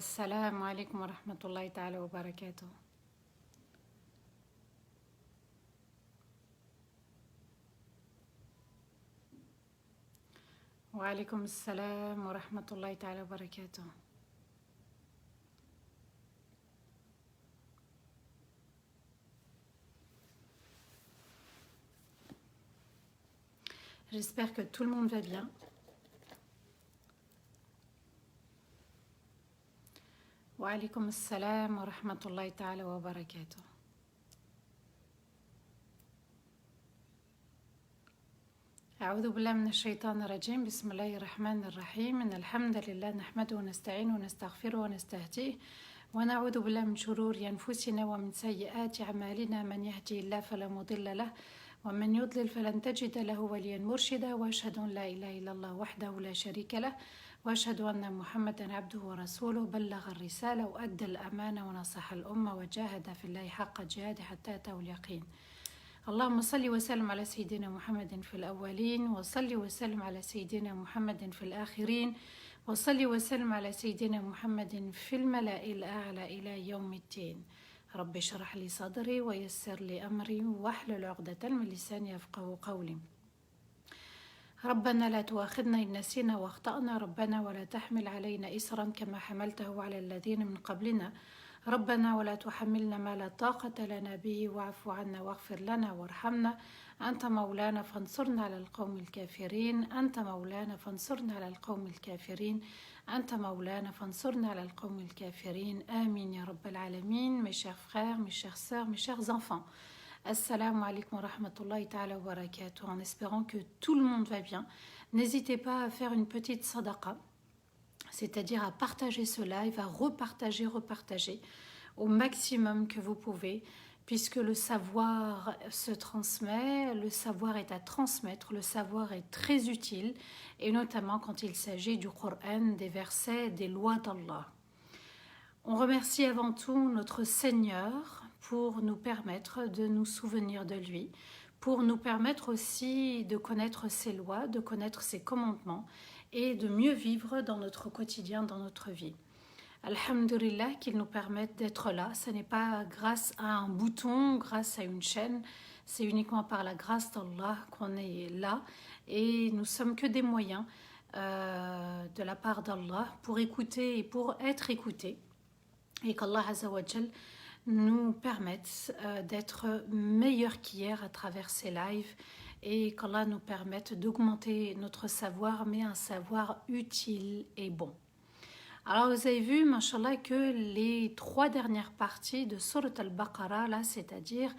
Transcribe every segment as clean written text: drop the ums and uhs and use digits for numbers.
السلام عليكم ورحمة الله تعالى وبركاته. وعليكم السلام ورحمة الله تعالى وبركاته. J'espère que tout le monde va bien. وعليكم السلام ورحمة الله تعالى وبركاته. أعوذ بالله من الشيطان الرجيم. بسم الله الرحمن الرحيم. إن الحمد لله نحمده ونستعينه ونستغفره ونستهديه ونعوذ بالله من شرور أنفسنا ومن سيئات أعمالنا. من يهدي الله فلا مضل له ومن يضلل فلن تجد له وليا مرشدا. وأشهد أن لا إله إلا الله وحده لا شريك له وأشهد أن محمدا عبده ورسوله. بلغ الرسالة وأدى الأمانة ونصح الأمة وجاهد في الله حق جهاده حتى أتاه اليقين. اللهم صل وسلم على سيدنا محمد في الأولين وصل وسلم على سيدنا محمد في الآخرين وصل وسلم على سيدنا محمد في الملأ الأعلى إلى يوم الدين. رب اشرح لي صدري ويسر لي أمري واحلل عقدة من لساني يفقهوا قولي. ربنا لا تؤاخذنا إن نسينا واخطأنا. ربنا ولا تحمل علينا إسرا كما حملته على الذين من قبلنا. ربنا ولا تحملنا ما لا طاقة لنا به واعف عنا واغفر لنا وارحمنا. أنت مولانا فانصرنا على القوم الكافرين. أنت مولانا فانصرنا على القوم الكافرين. أنت مولانا فانصرنا على القوم الكافرين. آمين يا رب العالمين. Mes chers frères, mes chères sœurs, mes chers enfants, Assalamu alaikum wa rahmatullahi ta'ala wa barakatuh. En espérant que tout le monde va bien, n'hésitez pas à faire une petite sadaqa, c'est-à-dire à partager ce live, à repartager au maximum que vous pouvez, puisque le savoir se transmet, le savoir est à transmettre, le savoir est très utile, et notamment quand il s'agit du Coran, des versets, des lois d'Allah. On remercie avant tout notre Seigneur pour nous permettre de nous souvenir de lui, pour nous permettre aussi de connaître ses lois, de connaître ses commandements et de mieux vivre dans notre quotidien, dans notre vie. Alhamdulillah qu'il nous permette d'être là. Ce n'est pas grâce à un bouton, grâce à une chaîne, c'est uniquement par la grâce d'Allah qu'on est là et nous sommes que des moyens de la part d'Allah pour écouter et pour être écoutés. Et qu'Allah Azza wa Jal nous permette d'être meilleurs qu'hier à travers ces lives et qu'Allah nous permette d'augmenter notre savoir, mais un savoir utile et bon. Alors vous avez vu, mashallah, que les 3 dernières parties de Surat al-Baqarah, là, c'est-à-dire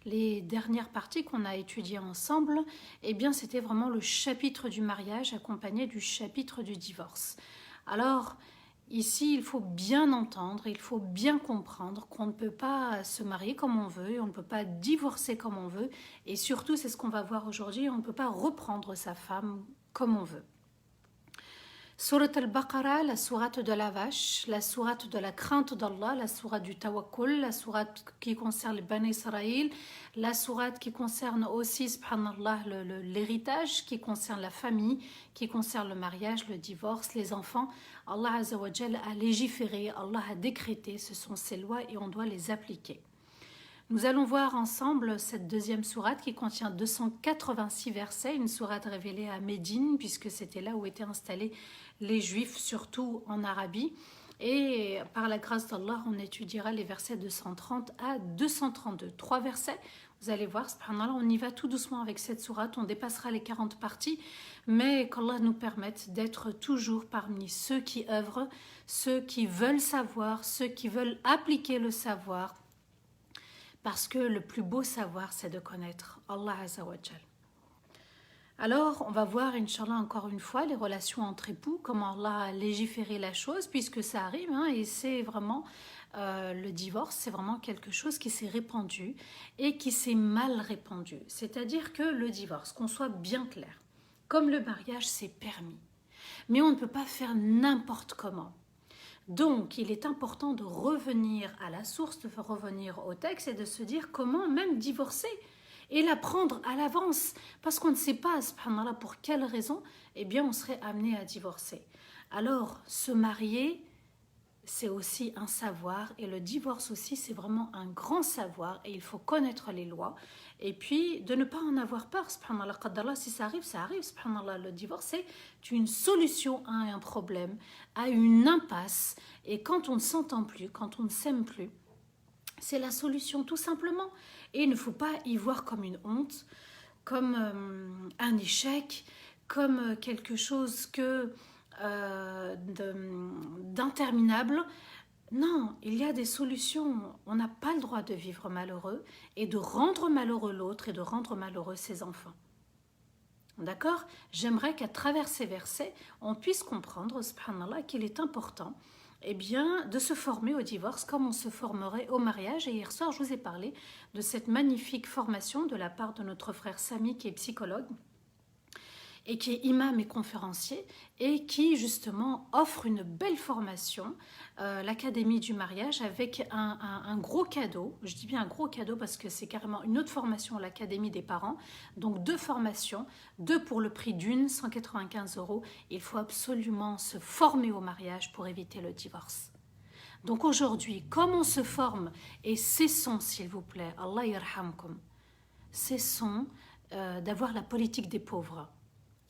les dernières parties qu'on a étudiées ensemble, eh bien c'était vraiment le chapitre du mariage accompagné du chapitre du divorce. Alors, ici, il faut bien entendre, il faut bien comprendre qu'on ne peut pas se marier comme on veut, on ne peut pas divorcer comme on veut, et surtout, c'est ce qu'on va voir aujourd'hui, on ne peut pas reprendre sa femme comme on veut. Surat al-Baqarah, la sourate de la vache, la sourate de la crainte d'Allah, la sourate du tawakkul, la sourate qui concerne les Bani Israël, la sourate qui concerne aussi, subhanallah, l'héritage, qui concerne la famille, qui concerne le mariage, le divorce, les enfants. Allah Azza wa Jal a légiféré, Allah a décrété, ce sont ses lois et on doit les appliquer. Nous allons voir ensemble cette deuxième sourate qui contient 286 versets, une sourate révélée à Médine, puisque c'était là où étaient installés les Juifs, surtout en Arabie. Et par la grâce d'Allah, on étudiera les versets 230 à 232. 3 versets, vous allez voir, subhanallah, on y va tout doucement avec cette sourate, on dépassera les 40 parties, mais qu'Allah nous permette d'être toujours parmi ceux qui œuvrent, ceux qui veulent savoir, ceux qui veulent appliquer le savoir, parce que le plus beau savoir, c'est de connaître Allah Azza wa Jal. Alors, on va voir, Inch'Allah, encore une fois, les relations entre époux, comment Allah a légiféré la chose, puisque ça arrive, hein, et c'est vraiment, le divorce, c'est vraiment quelque chose qui s'est répandu et qui s'est mal répandu. C'est-à-dire que le divorce, qu'on soit bien clair, comme le mariage, c'est permis. Mais on ne peut pas faire n'importe comment. Donc, il est important de revenir à la source, de revenir au texte et de se dire comment même divorcer et l'apprendre à l'avance. Parce qu'on ne sait pas, subhanallah, pour quelle raison, eh bien, on serait amené à divorcer. Alors, se marier, c'est aussi un savoir. Et le divorce aussi, c'est vraiment un grand savoir. Et il faut connaître les lois. Et puis, de ne pas en avoir peur. Subhanallah, qaddarallah, si ça arrive, ça arrive. Subhanallah, le divorce, c'est une solution à un problème, à une impasse. Et quand on ne s'entend plus, quand on ne s'aime plus, c'est la solution tout simplement. Et il ne faut pas y voir comme une honte, comme un échec, comme quelque chose d'interminable. Non, il y a des solutions. On n'a pas le droit de vivre malheureux et de rendre malheureux l'autre et de rendre malheureux ses enfants. D'accord? J'aimerais qu'à travers ces versets, on puisse comprendre, subhanallah, qu'il est important de se former au divorce comme on se formerait au mariage. Et hier soir, je vous ai parlé de cette magnifique formation de la part de notre frère Samy, qui est psychologue et qui est imam et conférencier, et qui justement offre une belle formation, l'Académie du mariage, avec un gros cadeau. Je dis bien un gros cadeau parce que c'est carrément une autre formation, l'Académie des parents. Donc 2 formations, 2 pour le prix d'une, 195 €. Il faut absolument se former au mariage pour éviter le divorce. Donc aujourd'hui, comme on se forme, et cessons s'il vous plaît, Allah yarhamkum, cessons d'avoir la politique des pauvres.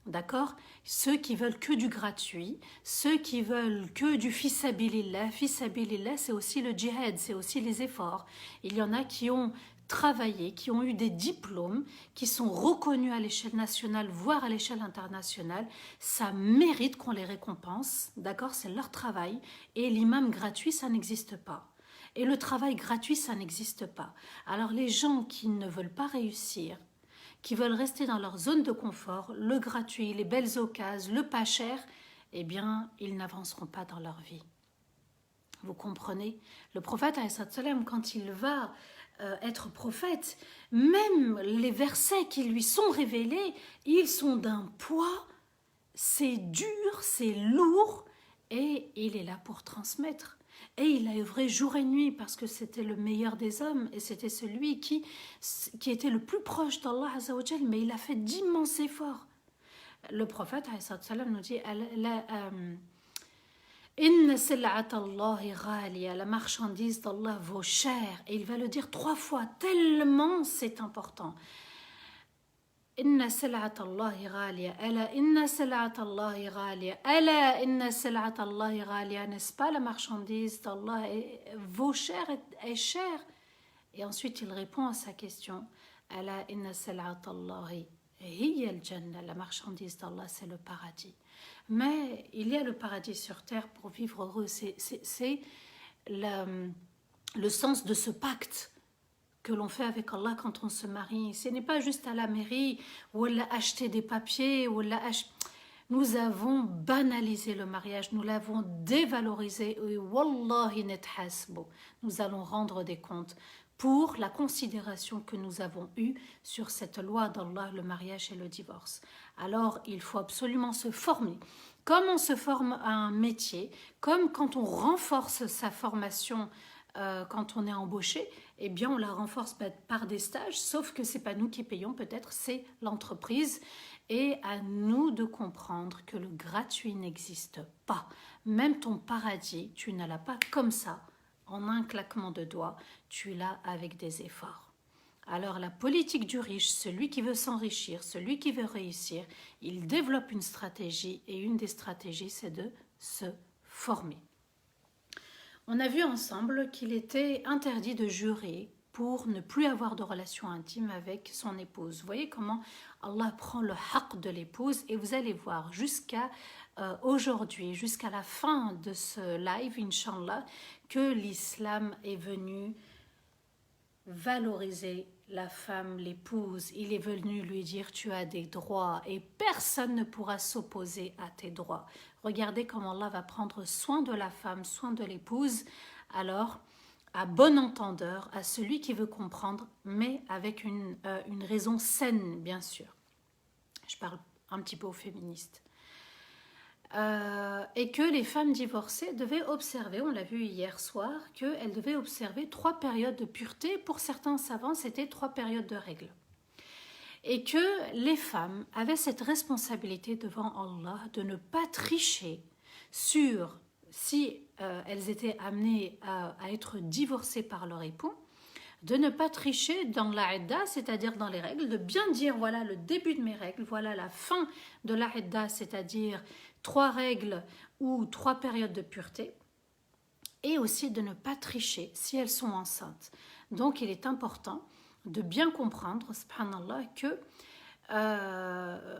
D'accord? Ceux qui veulent que du gratuit, ceux qui veulent que du fissabilillah. Fissabilillah, c'est aussi le djihad, c'est aussi les efforts. Il y en a qui ont travaillé, qui ont eu des diplômes, qui sont reconnus à l'échelle nationale, voire à l'échelle internationale. Ça mérite qu'on les récompense, d'accord? C'est leur travail. Et l'imam gratuit, ça n'existe pas. Et le travail gratuit, ça n'existe pas. Alors les gens qui ne veulent pas réussir, qui veulent rester dans leur zone de confort, le gratuit, les belles occasions, le pas cher, eh bien, ils n'avanceront pas dans leur vie. Vous comprenez? Le prophète, quand il va être prophète, même les versets qui lui sont révélés, ils sont d'un poids, c'est dur, c'est lourd, et il est là pour transmettre. Et il a œuvré jour et nuit parce que c'était le meilleur des hommes et c'était celui qui était le plus proche d'Allah Azzawajal, mais il a fait d'immenses efforts. Le prophète nous dit Inna sil'at Allahi ghaliya, la marchandise d'Allah vaut cher. Et il va le dire 3 fois, tellement c'est important. Inna sil'at Allahi ghaliya, ala inna sil'at Allahi ghaliya, ala inna sil'at Allahi ghaliya, n'est-ce pas, la marchandise d'Allah vaut cher, est chère. Et ensuite il répond à sa question, ala inna sil'at Allahi hiya al-jannah, la marchandise d'Allah c'est le paradis. Mais il y a le paradis sur terre pour vivre heureux, c'est le sens de ce pacte que l'on fait avec Allah quand on se marie. Ce n'est pas juste à la mairie ou acheter des papiers ou nous avons banalisé le mariage, nous l'avons dévalorisé et wallahi nethasbu, nous allons rendre des comptes pour la considération que nous avons eue sur cette loi d'Allah, le mariage et le divorce. Alors il faut absolument se former. Comme on se forme à un métier, comme quand on renforce sa formation quand on est embauché, eh bien on la renforce par des stages, sauf que ce n'est pas nous qui payons, peut-être c'est l'entreprise. Et à nous de comprendre que le gratuit n'existe pas. Même ton paradis, tu ne l'as pas comme ça, en un claquement de doigts, tu l'as avec des efforts. Alors la politique du riche, celui qui veut s'enrichir, celui qui veut réussir, il développe une stratégie et une des stratégies, c'est de se former. On a vu ensemble qu'il était interdit de jurer pour ne plus avoir de relation intime avec son épouse. Vous voyez comment Allah prend le haqq de l'épouse et vous allez voir jusqu'à aujourd'hui, jusqu'à la fin de ce live, Inch'Allah, que l'islam est venu valoriser la femme, l'épouse. Il est venu lui dire tu as des droits et personne ne pourra s'opposer à tes droits. Regardez comment Allah va prendre soin de la femme, soin de l'épouse. Alors, à bon entendeur, à celui qui veut comprendre, mais avec une raison saine, bien sûr. Je parle un petit peu aux féministes. Et que les femmes divorcées devaient observer, on l'a vu hier soir, qu'elles devaient observer 3 périodes de pureté. Pour certains savants, c'était 3 périodes de règles. Et que les femmes avaient cette responsabilité devant Allah de ne pas tricher sur si elles étaient amenées à être divorcées par leur époux, de ne pas tricher dans la idda, c'est-à-dire dans les règles, de bien dire voilà le début de mes règles, voilà la fin de la idda, c'est-à-dire 3 règles ou 3 périodes de pureté, et aussi de ne pas tricher si elles sont enceintes. Donc il est important de bien comprendre, subhanallah, que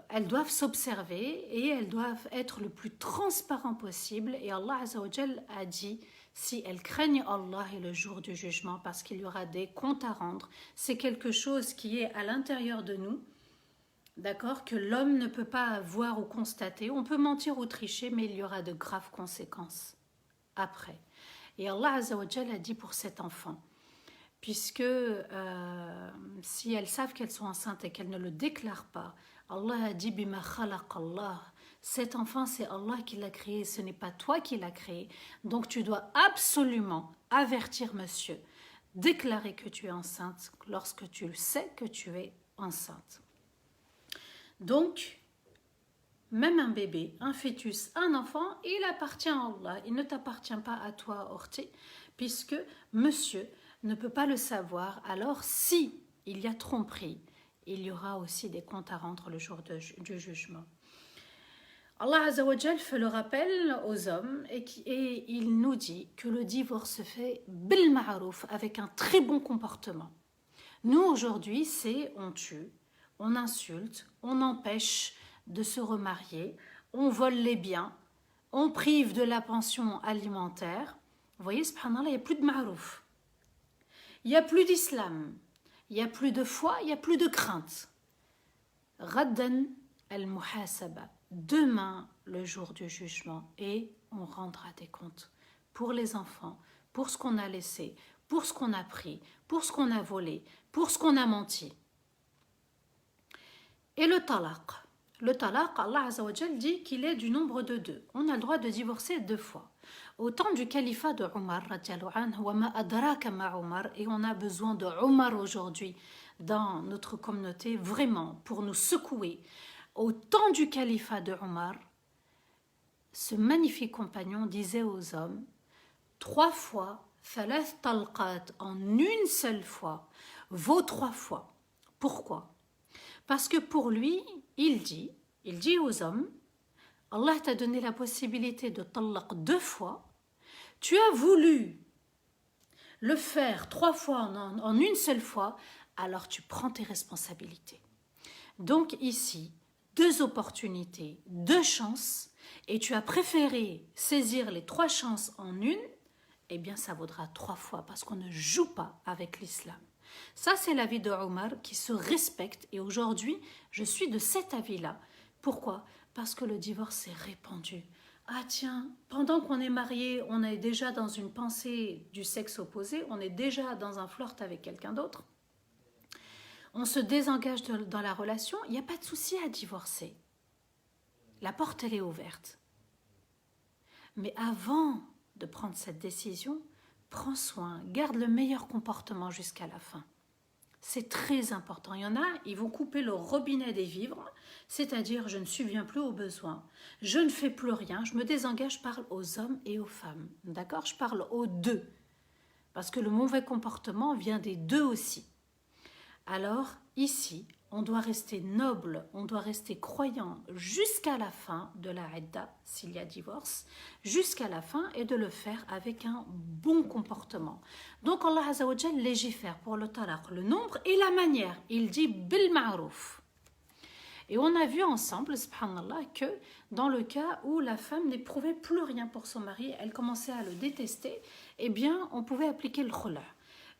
elles doivent s'observer et elles doivent être le plus transparent possible. Et Allah Azza wa Jal a dit, si elles craignent Allah et le jour du jugement, parce qu'il y aura des comptes à rendre, c'est quelque chose qui est à l'intérieur de nous, d'accord, que l'homme ne peut pas voir ou constater. On peut mentir ou tricher, mais il y aura de graves conséquences après. Et Allah Azza wa Jal a dit pour cet enfant, puisque si elles savent qu'elles sont enceintes et qu'elles ne le déclarent pas, Allah a dit bima khalaq Allah. Cet enfant, c'est Allah qui l'a créé, ce n'est pas toi qui l'as créé. Donc tu dois absolument avertir monsieur, déclarer que tu es enceinte lorsque tu sais que tu es enceinte. Donc, même un bébé, un fœtus, un enfant, il appartient à Allah. Il ne t'appartient pas à toi, Orti, puisque monsieur ne peut pas le savoir. Alors, si il y a tromperie, il y aura aussi des comptes à rendre le jour du jugement. Allah Azza wa Jal fait le rappel aux hommes et il nous dit que le divorce se fait bil ma'rouf, avec un très bon comportement. Nous, aujourd'hui, c'est on tue, on insulte, on empêche de se remarier, on vole les biens, on prive de la pension alimentaire. Vous voyez, subhanallah, il n'y a plus de ma'rouf. Il n'y a plus d'islam, il n'y a plus de foi, il n'y a plus de crainte. Raddan al-muhasaba. Demain, le jour du jugement, et on rendra des comptes pour les enfants, pour ce qu'on a laissé, pour ce qu'on a pris, pour ce qu'on a volé, pour ce qu'on a menti. Et le talaq. Le talaq, Allah Azza wa Jal dit qu'il est du nombre de 2. On a le droit de divorcer 2 fois. Au temps du califat de Omar, et on a besoin de Omar aujourd'hui dans notre communauté, vraiment, pour nous secouer. Au temps du califat de Omar, ce magnifique compagnon disait aux hommes 3 fois, thalath talqat, en une seule fois, vaut 3 fois. Pourquoi? Parce que pour lui, il dit aux hommes, Allah t'a donné la possibilité de talaq 2 fois, tu as voulu le faire 3 fois en une seule fois, alors tu prends tes responsabilités. Donc ici, 2 opportunités, 2 chances, et tu as préféré saisir les 3 chances en une, eh bien ça vaudra 3 fois, parce qu'on ne joue pas avec l'islam. Ça, c'est l'avis de Omar qui se respecte, et aujourd'hui, je suis de cet avis-là. Pourquoi? Parce que le divorce est répandu. Ah tiens, pendant qu'on est marié, on est déjà dans une pensée du sexe opposé, on est déjà dans un flirt avec quelqu'un d'autre. On se désengage dans la relation, il n'y a pas de souci à divorcer. La porte, elle est ouverte. Mais avant de prendre cette décision, prends soin, garde le meilleur comportement jusqu'à la fin. C'est très important. Il y en a, ils vont couper le robinet des vivres, c'est-à-dire je ne subviens plus aux besoins, je ne fais plus rien, je me désengage, je parle aux hommes et aux femmes. D'accord? Je parle aux deux. Parce que le mauvais comportement vient des deux aussi. Alors, ici, on doit rester noble, on doit rester croyant jusqu'à la fin de la idda, s'il y a divorce, jusqu'à la fin, et de le faire avec un bon comportement. Donc Allah Azza wa Jal légifère pour le talaq, le nombre et la manière. Il dit bil ma'rouf. Et on a vu ensemble, subhanallah, que dans le cas où la femme n'éprouvait plus rien pour son mari, elle commençait à le détester, eh bien, on pouvait appliquer le khula.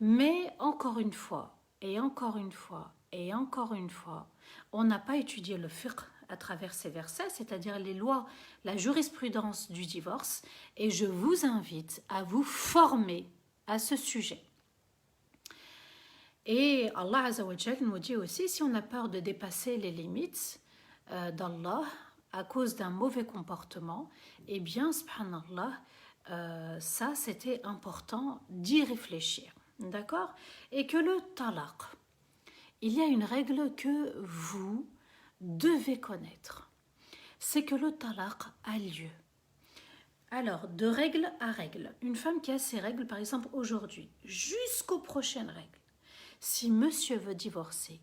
Mais encore une fois, et encore une fois, et encore une fois, on n'a pas étudié le fiqh à travers ces versets, c'est-à-dire les lois, la jurisprudence du divorce, et je vous invite à vous former à ce sujet. Et Allah Azza wa Jal nous dit aussi, si on a peur de dépasser les limites d'Allah à cause d'un mauvais comportement, eh bien, subhanallah, ça c'était important d'y réfléchir, d'accord? Et que le talaq, il y a une règle que vous devez connaître, c'est que le talaq a lieu Alors, de règle à règle, une femme qui a ses règles, par exemple aujourd'hui, jusqu'aux prochaines règles, si monsieur veut divorcer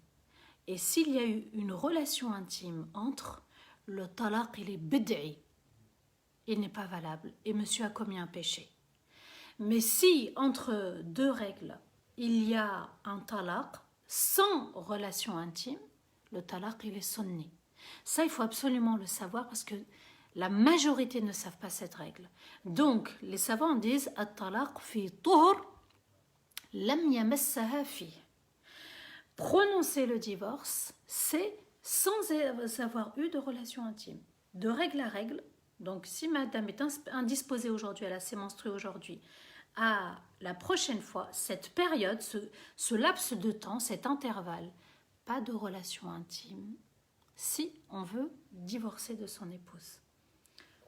et s'il y a eu une relation intime entre, le talaq, il est bid'i, il n'est pas valable et monsieur a commis un péché. Mais si entre deux règles, il y a un talaq sans relation intime, le talaq, il est sunni. Ça, il faut absolument le savoir parce que la majorité ne savent pas cette règle. Donc, les savants disent « At-talaq fi tuhur lam yamassaha fi ». Prononcer le divorce, c'est sans avoir eu de relation intime. De règle à règle, donc si madame est indisposée aujourd'hui, elle a ses menstrues aujourd'hui, à la prochaine fois, cette période, ce laps de temps, cet intervalle, pas de relation intime, si on veut divorcer de son épouse.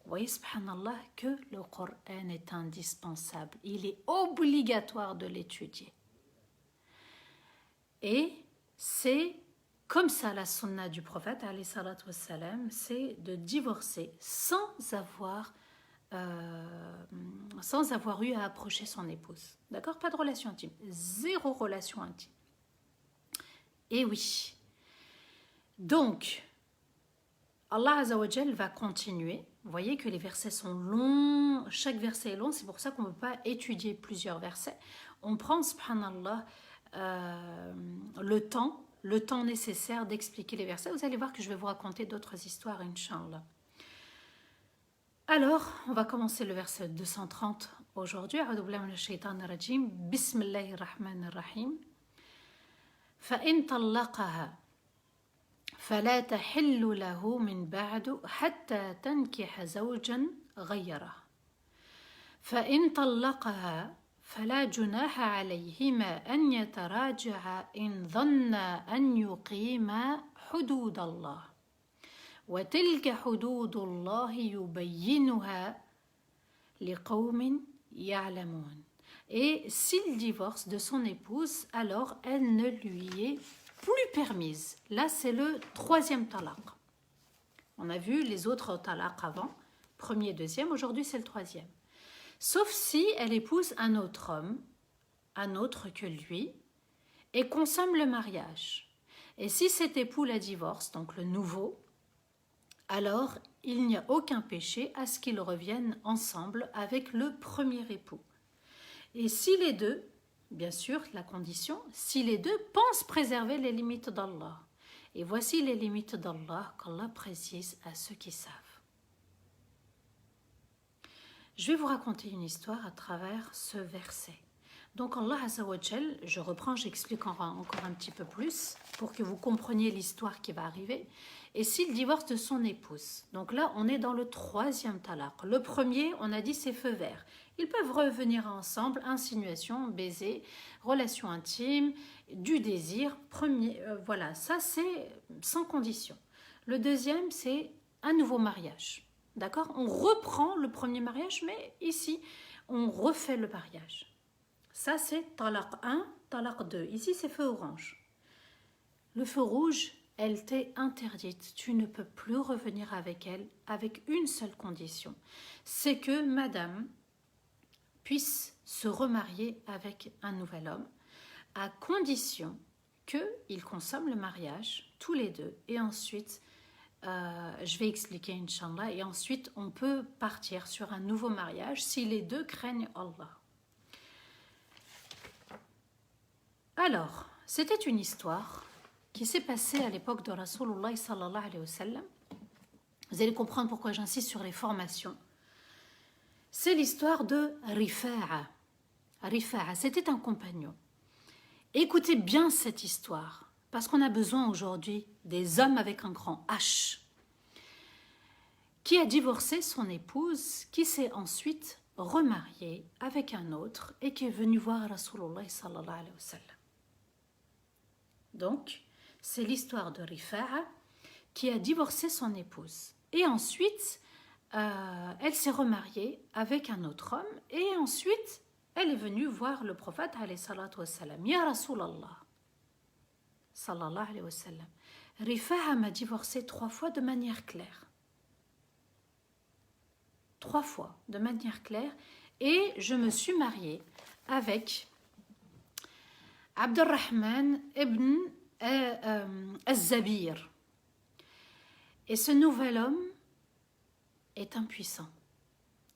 Vous voyez, subhanallah, que le Coran est indispensable. Il est obligatoire de l'étudier. Et c'est comme ça la sunna du prophète, alayhi salatu wassalam, c'est de divorcer sans avoir eu à approcher son épouse. D'accord? Pas de relation intime. Zéro relation intime. Et oui. Donc, Allah Azza wa Jal va continuer. Vous voyez que les versets sont longs. Chaque verset est long. C'est pour ça qu'on ne peut pas étudier plusieurs versets. On prend, subhanallah, le temps nécessaire d'expliquer les versets. Vous allez voir que je vais vous raconter d'autres histoires, Inch'Allah. Alors, on va commencer le verset 230 aujourd'hui. A'udhu billahi minash shaitanir rajim. Bismillahir rahmanir rahim. فإن طلقها فلا تحل له من بعد حتى تنكح زوجا غيره فإن طلقها فلا جناح عليهما أن يتراجعا إن ظنا أن يقيما حدود الله وتلك حدود الله يبينها لقوم يعلمون. Et s'il divorce de son épouse, alors elle ne lui est plus permise. Là, c'est le troisième talaq. On a vu les autres talaq avant, premier, deuxième, aujourd'hui c'est le troisième. Sauf si elle épouse un autre homme, un autre que lui, et consomme le mariage. Et si cet époux la divorce, donc le nouveau, alors il n'y a aucun péché à ce qu'ils reviennent ensemble avec le premier époux. Et si les deux, bien sûr, la condition, si les deux pensent préserver les limites d'Allah. Et voici les limites d'Allah qu'Allah précise à ceux qui savent. Je vais vous raconter une histoire à travers ce verset. Donc Allah Azza wa Jal, je reprends, j'explique encore un petit peu plus pour que vous compreniez l'histoire qui va arriver. Et s'il divorce de son épouse, donc là on est dans le troisième talaq. Le premier, on a dit c'est feu vert. Ils peuvent revenir ensemble, insinuation, baiser, relation intime, du désir. Voilà, ça c'est sans condition. Le deuxième, c'est un nouveau mariage. D'accord? On reprend le premier mariage, mais ici, on refait le mariage. Ça, c'est talaq 1, talaq 2. Ici, c'est feu orange. Le feu rouge, elle t'est interdite. Tu ne peux plus revenir avec elle avec une seule condition. C'est que madame puisse se remarier avec un nouvel homme à condition qu'ils consomment le mariage tous les deux. Et ensuite, je vais expliquer, Inch'Allah, et ensuite, on peut partir sur un nouveau mariage si les deux craignent Allah. Alors, c'était une histoire qui s'est passée à l'époque de Rasulullah sallallahu alayhi wa sallam. Vous allez comprendre pourquoi j'insiste sur les formations. C'est l'histoire de Rifa'a. Rifa'a, c'était un compagnon. Écoutez bien cette histoire, parce qu'on a besoin aujourd'hui des hommes avec un grand H, qui a divorcé son épouse, qui s'est ensuite remariée avec un autre et qui est venu voir Rasulullah sallallahu alayhi wa sallam. Donc, c'est l'histoire de Rifa'a qui a divorcé son épouse. Et ensuite, elle s'est remariée avec un autre homme. Et ensuite, elle est venue voir le prophète, alayhi salatu wassalam. Ya Rasulallah, sallallahu alayhi wa sallam. Rifa'a m'a divorcé 3 fois de manière claire. 3 fois, de manière claire. Et je me suis mariée avec Abdelrahman ibn al-Zabir. Et ce nouvel homme est impuissant.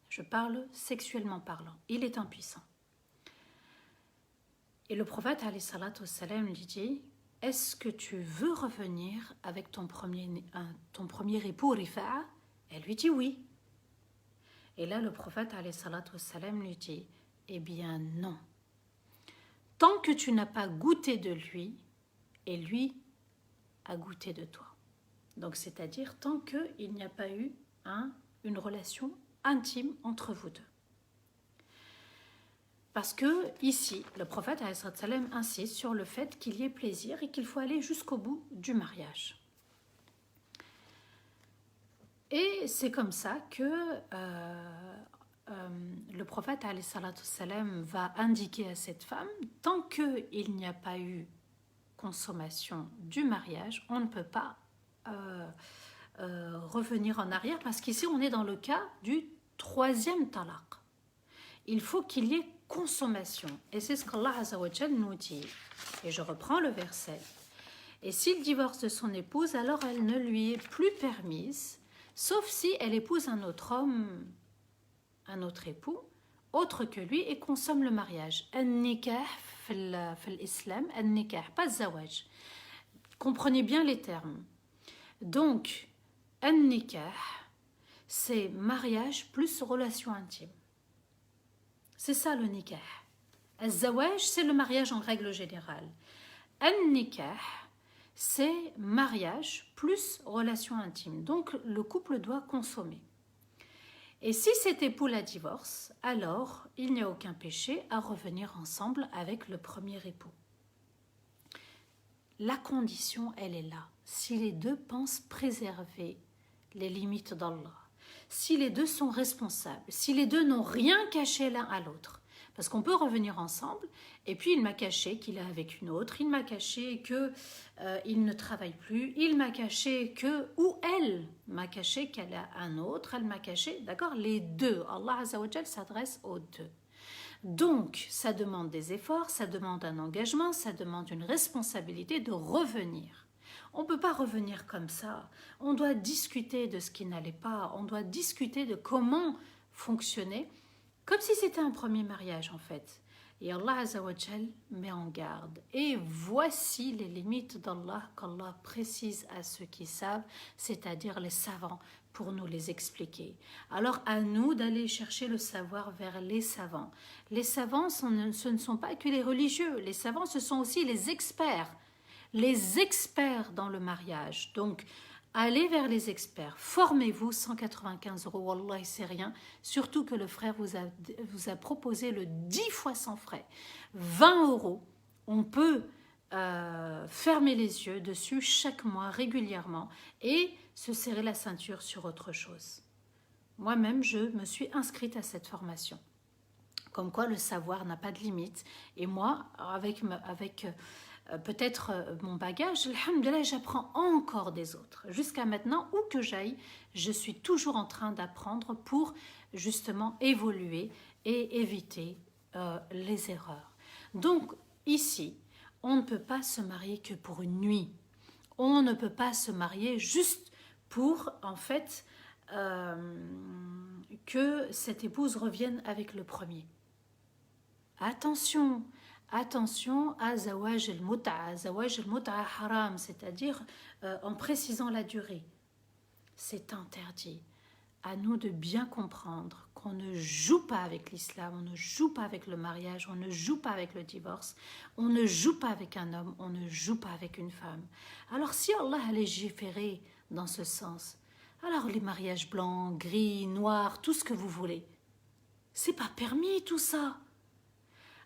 Je parle sexuellement parlant. Il est impuissant. Et le prophète alayhi salatu wassalam lui dit: est-ce que tu veux revenir avec ton premier époux Rifa'a? Elle lui dit oui. Et là le prophète alayhi salatu wassalam lui dit: eh bien non. Tant que tu n'as pas goûté de lui, et lui a goûté de toi. Donc c'est-à-dire tant qu'il n'y a pas eu une relation intime entre vous deux. Parce que ici, le prophète alayhi salam insiste sur le fait qu'il y ait plaisir et qu'il faut aller jusqu'au bout du mariage. Et c'est comme ça que le prophète alayhi salam va indiquer à cette femme: tant qu'il n'y a pas eu consommation du mariage, on ne peut pas revenir en arrière, parce qu'ici on est dans le cas du 3e talaq. Il faut qu'il y ait consommation, et c'est ce qu'Allah Azza wa Jal nous dit. Et je reprends le verset: et s'il divorce de son épouse, alors elle ne lui est plus permise, sauf si elle épouse un autre homme, un autre époux autre que lui, et consomme le mariage. An-nikah fil islam, an-nikah, pas zawaj. Comprenez bien les termes. Donc an-nikah, c'est mariage plus relation intime. C'est ça le nikah. Al-zawaj, c'est le mariage en règle générale. An-nikah, c'est mariage plus relation intime. Donc le couple doit consommer. Et si cet époux la divorce, alors il n'y a aucun péché à revenir ensemble avec le premier époux. La condition, elle est là. Si les deux pensent préserver les limites d'Allah, si les deux sont responsables, si les deux n'ont rien caché l'un à l'autre. Parce qu'on peut revenir ensemble, et puis il m'a caché qu'il est avec une autre, il m'a caché qu'il ne travaille plus, il m'a caché que, ou elle m'a caché qu'elle a un autre, elle m'a caché, d'accord, les deux. Allah Azza wa Jal s'adresse aux deux. Donc, ça demande des efforts, ça demande un engagement, ça demande une responsabilité de revenir. On ne peut pas revenir comme ça. On doit discuter de ce qui n'allait pas, on doit discuter de comment fonctionner, comme si c'était un premier mariage en fait. Et Allah Azza wa Jal met en garde. Et voici les limites d'Allah qu'Allah précise à ceux qui savent, c'est-à-dire les savants, pour nous les expliquer. Alors à nous d'aller chercher le savoir vers les savants. Les savants, ce ne sont pas que les religieux. Les savants, ce sont aussi les experts. Les experts dans le mariage. Donc, allez vers les experts. Formez-vous, 195 €, Wallah, c'est rien. Surtout que le frère vous a proposé le 10 fois sans frais. 20 €. On peut fermer les yeux dessus chaque mois, régulièrement, et se serrer la ceinture sur autre chose. Moi-même, je me suis inscrite à cette formation. Comme quoi, le savoir n'a pas de limite. Et moi, avec peut-être mon bagage, alhamdoulilah, j'apprends encore des autres. Jusqu'à maintenant, où que j'aille, je suis toujours en train d'apprendre pour justement évoluer et éviter les erreurs. Donc ici, on ne peut pas se marier que pour une nuit. On ne peut pas se marier juste pour, en fait, que cette épouse revienne avec le premier. Attention à zawaj al-mut'a. Zawaj al-mut'a haram, c'est-à-dire en précisant la durée. C'est interdit. À nous de bien comprendre qu'on ne joue pas avec l'islam, on ne joue pas avec le mariage, on ne joue pas avec le divorce, on ne joue pas avec un homme, on ne joue pas avec une femme. Alors si Allah a légiféré dans ce sens, alors les mariages blancs, gris, noirs, tout ce que vous voulez, c'est pas permis tout ça.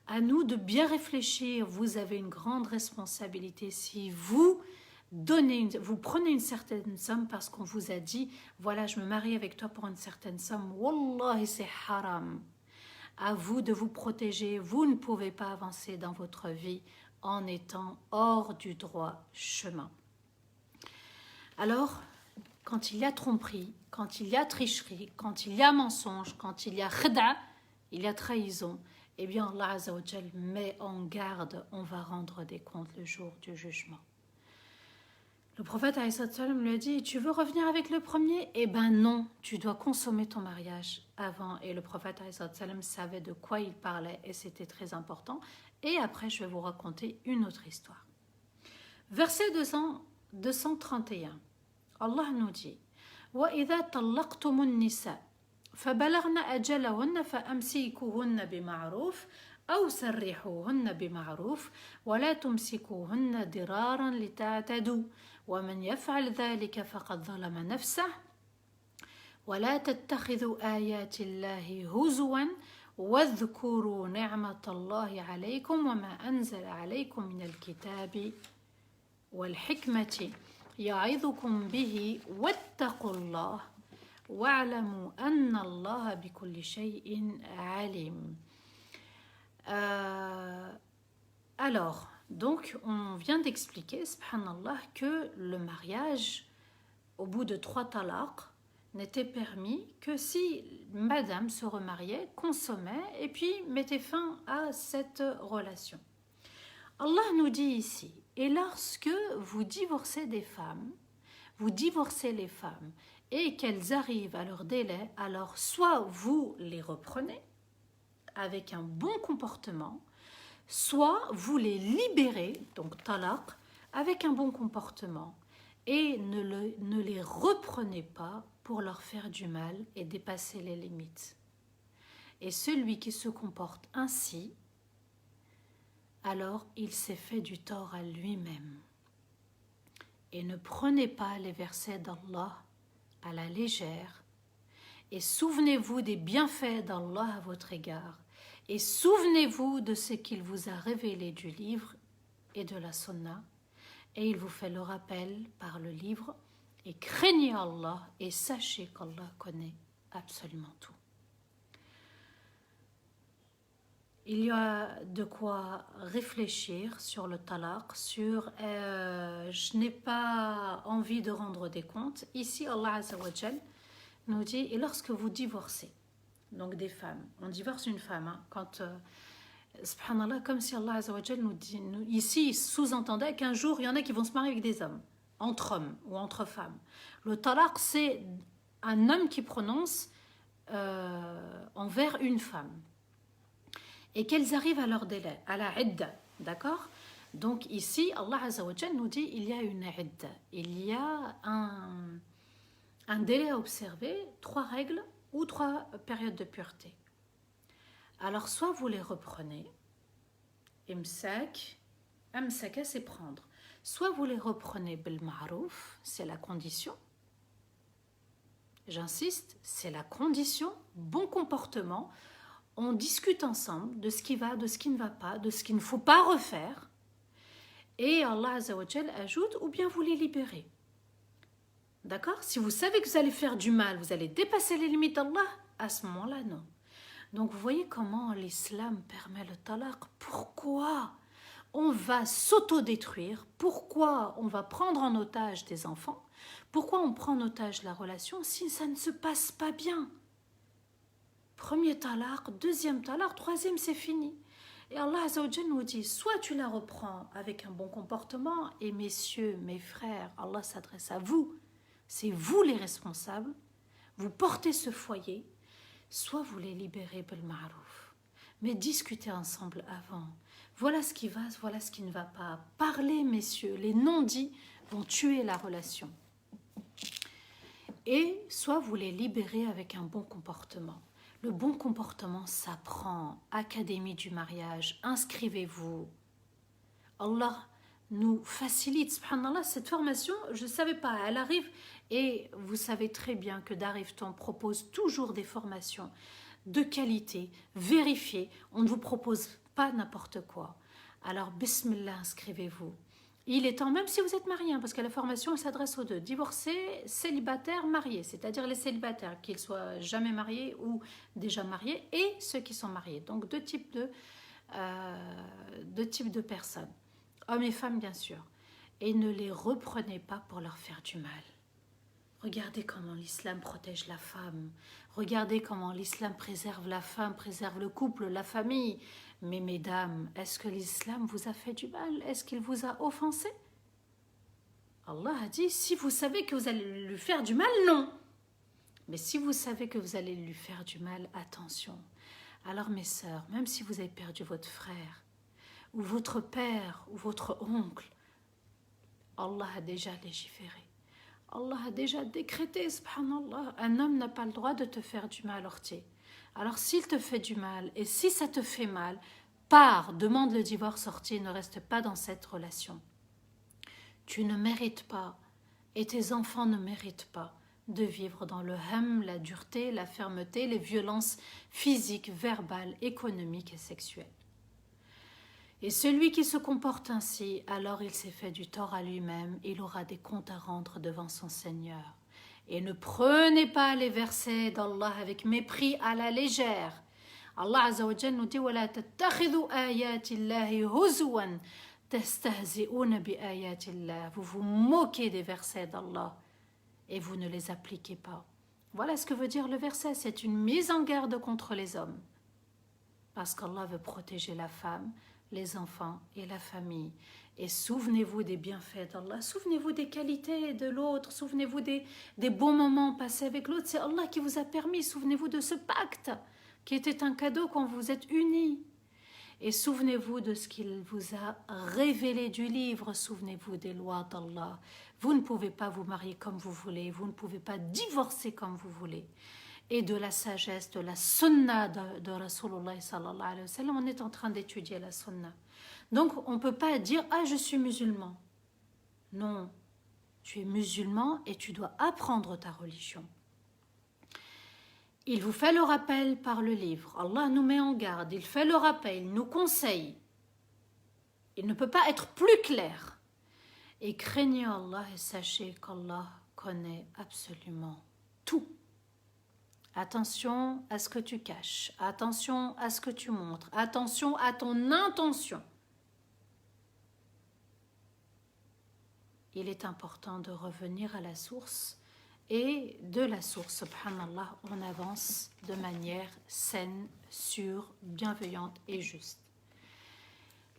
À nous de bien réfléchir. Vous avez une grande responsabilité si vous prenez une certaine somme parce qu'on vous a dit voilà, je me marie avec toi pour une certaine somme. Wallahi, c'est haram. À vous de vous protéger. Vous ne pouvez pas avancer dans votre vie en étant hors du droit chemin. Alors, quand il y a tromperie, quand il y a tricherie, quand il y a mensonge, quand il y a khida, il y a trahison, eh bien Allah Azza wa Jal met en garde, on va rendre des comptes le jour du jugement. Le prophète alayhi salam lui a dit, tu veux revenir avec le premier? Eh ben non, tu dois consommer ton mariage avant. Et le prophète alayhi salam savait de quoi il parlait et c'était très important. Et après, je vais vous raconter une autre histoire. Verset 231. Allah nous dit وَإِذَا طَلَّقْتُمُ النِّسَاءَ فَبَلَغْنَ أَجَلَهُنَّ فَأَمْسِكُوهُنَّ بِمَعْرُوفٍ أَوْ سَرِّحُوهُنَّ بِمَعْرُوفٍ وَلَا تُمْسِكُوهُنَّ ضِرَارًا لِتَعْتَدُوا وَمَنْ يَفْعَلْ ذَلِكَ فَقَدْ ظَلَمَ نَفْسَهُ وَلَا تَتَّخِذُوا آيَاتِ اللَّهِ هُزُوًا واذكروا نعمة الله عليكم وما أنزل عليكم من الكتاب والحكمة يعظكم به واتقوا الله واعلموا أن الله بكل شيء عليم. Alors, donc, on vient d'expliquer, subhanallah, que le mariage, au bout de 3 talaqs, n'était permis que si madame se remariait, consommait et puis mettait fin à cette relation. Allah nous dit ici, et lorsque vous divorcez des femmes, vous divorcez les femmes et qu'elles arrivent à leur délai, alors soit vous les reprenez avec un bon comportement, soit vous les libérez, donc talaq, avec un bon comportement et ne les reprenez pas pour leur faire du mal et dépasser les limites. Et celui qui se comporte ainsi, alors il s'est fait du tort à lui-même. Et ne prenez pas les versets d'Allah à la légère. Et souvenez-vous des bienfaits d'Allah à votre égard. Et souvenez-vous de ce qu'il vous a révélé du livre et de la sunna. Et il vous fait le rappel par le livre. Et craignez Allah et sachez qu'Allah connaît absolument tout. Il y a de quoi réfléchir sur le talaq, sur je n'ai pas envie de rendre des comptes. Ici, Allah Azza wa Jal nous dit, et lorsque vous divorcez, donc des femmes, on divorce une femme, hein, quand, subhanallah, comme si Allah Azza wa Jal nous dit, ici, il sous-entendait qu'un jour, il y en a qui vont se marier avec des hommes, entre hommes ou entre femmes. Le talaq, c'est un homme qui prononce envers une femme. Et qu'elles arrivent à leur délai, à la idda, d'accord? Donc ici, Allah Azza wa Jal nous dit, il y a une idda, il y a un délai à observer, 3 règles ou 3 périodes de pureté. Alors soit vous les reprenez, amsaka c'est prendre, soit vous les reprenez bil ma'rouf, c'est la condition, j'insiste, c'est la condition, bon comportement. On discute ensemble de ce qui va, de ce qui ne va pas, de ce qu'il ne faut pas refaire. Et Allah Azza wa Jal ajoute, ou bien vous les libérez. D'accord? Si vous savez que vous allez faire du mal, vous allez dépasser les limites d'Allah, à ce moment-là, non. Donc vous voyez comment l'islam permet le talaq. Pourquoi on va s'autodétruire? Pourquoi on va prendre en otage des enfants? Pourquoi on prend en otage la relation si ça ne se passe pas bien? Premier talaq, deuxième talaq, troisième c'est fini. Et Allah Azza wa Jal nous dit, soit tu la reprends avec un bon comportement, et messieurs, mes frères, Allah s'adresse à vous, c'est vous les responsables, vous portez ce foyer, soit vous les libérez bil ma'rouf. Mais discutez ensemble avant. Voilà ce qui va, voilà ce qui ne va pas. Parlez, messieurs, les non-dits vont tuer la relation. Et soit vous les libérez avec un bon comportement. Le bon comportement s'apprend. Académie du mariage, inscrivez-vous. Allah nous facilite, subhanallah, cette formation, je ne savais pas, elle arrive et vous savez très bien que Darifton propose toujours des formations de qualité, vérifiées, on ne vous propose pas n'importe quoi. Alors, bismillah, inscrivez-vous. Il est temps, même si vous êtes marié, hein, parce que la formation elle s'adresse aux deux, divorcés, célibataires, mariés, c'est-à-dire les célibataires, qu'ils soient jamais mariés ou déjà mariés, et ceux qui sont mariés. Donc deux types de personnes, hommes et femmes bien sûr. Et ne les reprenez pas pour leur faire du mal. Regardez comment l'islam protège la femme. Regardez comment l'islam préserve la femme, préserve le couple, la famille. Mais mesdames, est-ce que l'islam vous a fait du mal? Est-ce qu'il vous a offensé? Allah a dit, si vous savez que vous allez lui faire du mal, non. Mais si vous savez que vous allez lui faire du mal, attention. Alors mes sœurs, même si vous avez perdu votre frère, ou votre père, ou votre oncle, Allah a déjà légiféré. Allah a déjà décrété, subhanallah, un homme n'a pas le droit de te faire du mal, Ortier. Alors s'il te fait du mal, et si ça te fait mal, pars, demande le divorce, Ortier, ne reste pas dans cette relation. Tu ne mérites pas, et tes enfants ne méritent pas, de vivre dans le ham, la dureté, la fermeté, les violences physiques, verbales, économiques et sexuelles. Et celui qui se comporte ainsi, alors il s'est fait du tort à lui-même, il aura des comptes à rendre devant son Seigneur. Et ne prenez pas les versets d'Allah avec mépris à la légère. Allah Azza wa Jal nous dit وَلَا تَتَّخِذُوا آيَاتِ اللَّهِ هُزُوًا تَسْتَهْزِئُونَ بِآيَاتِ اللَّهِ. Vous vous moquez des versets d'Allah et vous ne les appliquez pas. Voilà ce que veut dire le verset, c'est une mise en garde contre les hommes. Parce qu'Allah veut protéger la femme, les enfants et la famille. Et souvenez-vous des bienfaits d'Allah, souvenez-vous des qualités de l'autre, souvenez-vous des bons moments passés avec l'autre. C'est Allah qui vous a permis, souvenez-vous de ce pacte qui était un cadeau quand vous êtes unis. Et souvenez-vous de ce qu'il vous a révélé du livre, souvenez-vous des lois d'Allah. Vous ne pouvez pas vous marier comme vous voulez, vous ne pouvez pas divorcer comme vous voulez. Et de la sagesse, de la sunna de Rasulullah sallallahu alayhi wa sallam, on est en train d'étudier la sunna. Donc on ne peut pas dire « Ah, je suis musulman ». Non, tu es musulman et tu dois apprendre ta religion. Il vous fait le rappel par le livre. Allah nous met en garde, il fait le rappel, il nous conseille. Il ne peut pas être plus clair. Et craignez Allah et sachez qu'Allah connaît absolument tout. Attention à ce que tu caches, attention à ce que tu montres, attention à ton intention. Il est important de revenir à la source et de la source, subhanallah, on avance de manière saine, sûre, bienveillante et juste.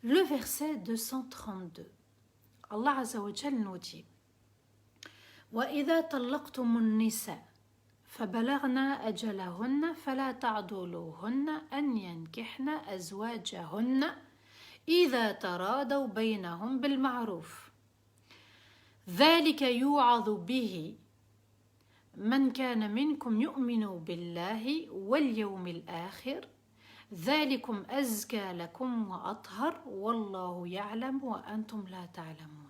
Le verset 232, Allah Azza wa Jal nous dit وَإِذَا طَلَّقْتُمُ النِّسَاءَ فبلغن أجلهن فلا تعضلوهن أن ينكحن أزواجهن إذا تراضوا بينهم بالمعروف ذلك يوعظ به من كان منكم يؤمن بالله واليوم الآخر ذلكم أزكى لكم وأطهر والله يعلم وأنتم لا تعلمون.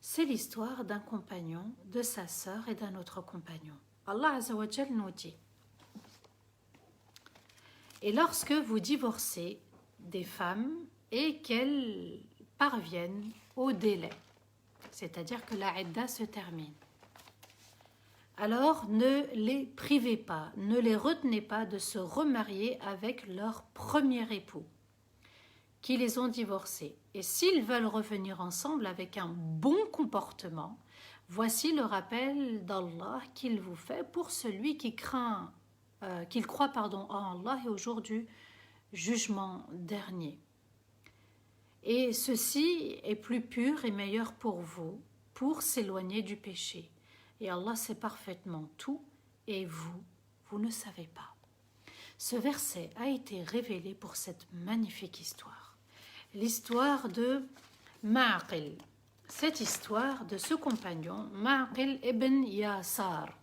C'est l'histoire d'un compagnon, de sa sœur et d'un autre compagnon. Allah Azza wa Jal nous dit « Et lorsque vous divorcez des femmes et qu'elles parviennent au délai, c'est-à-dire que la idda se termine, alors ne les privez pas, ne les retenez pas de se remarier avec leur premier époux qui les ont divorcés. Et s'ils veulent revenir ensemble avec un bon comportement, voici le rappel d'Allah qu'il vous fait pour celui qui croit en Allah et au jour du jugement dernier. Et ceci est plus pur et meilleur pour vous, pour s'éloigner du péché. Et Allah sait parfaitement tout, et vous ne savez pas. Ce verset a été révélé pour cette magnifique histoire. L'histoire de Ma'aqil. Cette histoire de ce compagnon, Ma'aqil ibn Yasar.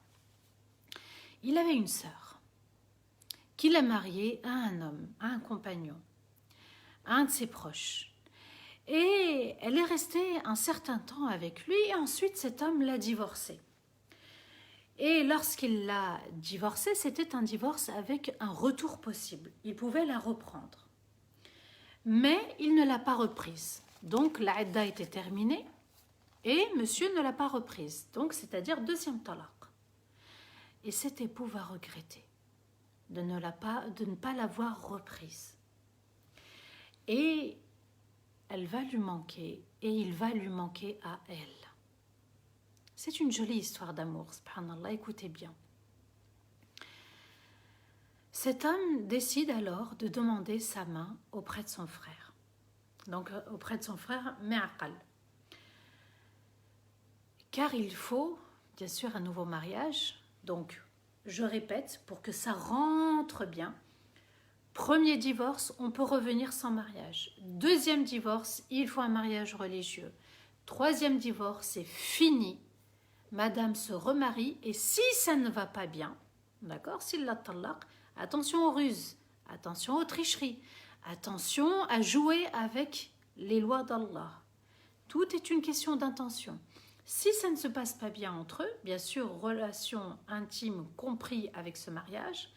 Il avait une sœur qu'il a mariée à un homme, à un compagnon, à un de ses proches. Et elle est restée un certain temps avec lui et ensuite cet homme l'a divorcée. Et lorsqu'il l'a divorcée, c'était un divorce avec un retour possible. Il pouvait la reprendre. Mais il ne l'a pas reprise. Donc la idda était terminée et monsieur ne l'a pas reprise. Donc c'est-à-dire deuxième talaq. Et cet époux va regretter de ne pas l'avoir reprise. Et elle va lui manquer et il va lui manquer à elle. C'est une jolie histoire d'amour, subhanallah, écoutez bien. Cet homme décide alors de demander sa main auprès de son frère. Donc auprès de son frère Ma'aqal. Car il faut, bien sûr, un nouveau mariage. Donc, je répète, pour que ça rentre bien. Premier divorce, on peut revenir sans mariage. Deuxième divorce, il faut un mariage religieux. Troisième divorce, c'est fini. Madame se remarie et si ça ne va pas bien, d'accord, s'il la talaq, attention aux ruses, attention aux tricheries, attention à jouer avec les lois d'Allah. Tout est une question d'intention. Si ça ne se passe pas bien entre eux, bien sûr, relation intime compris avec ce mariage,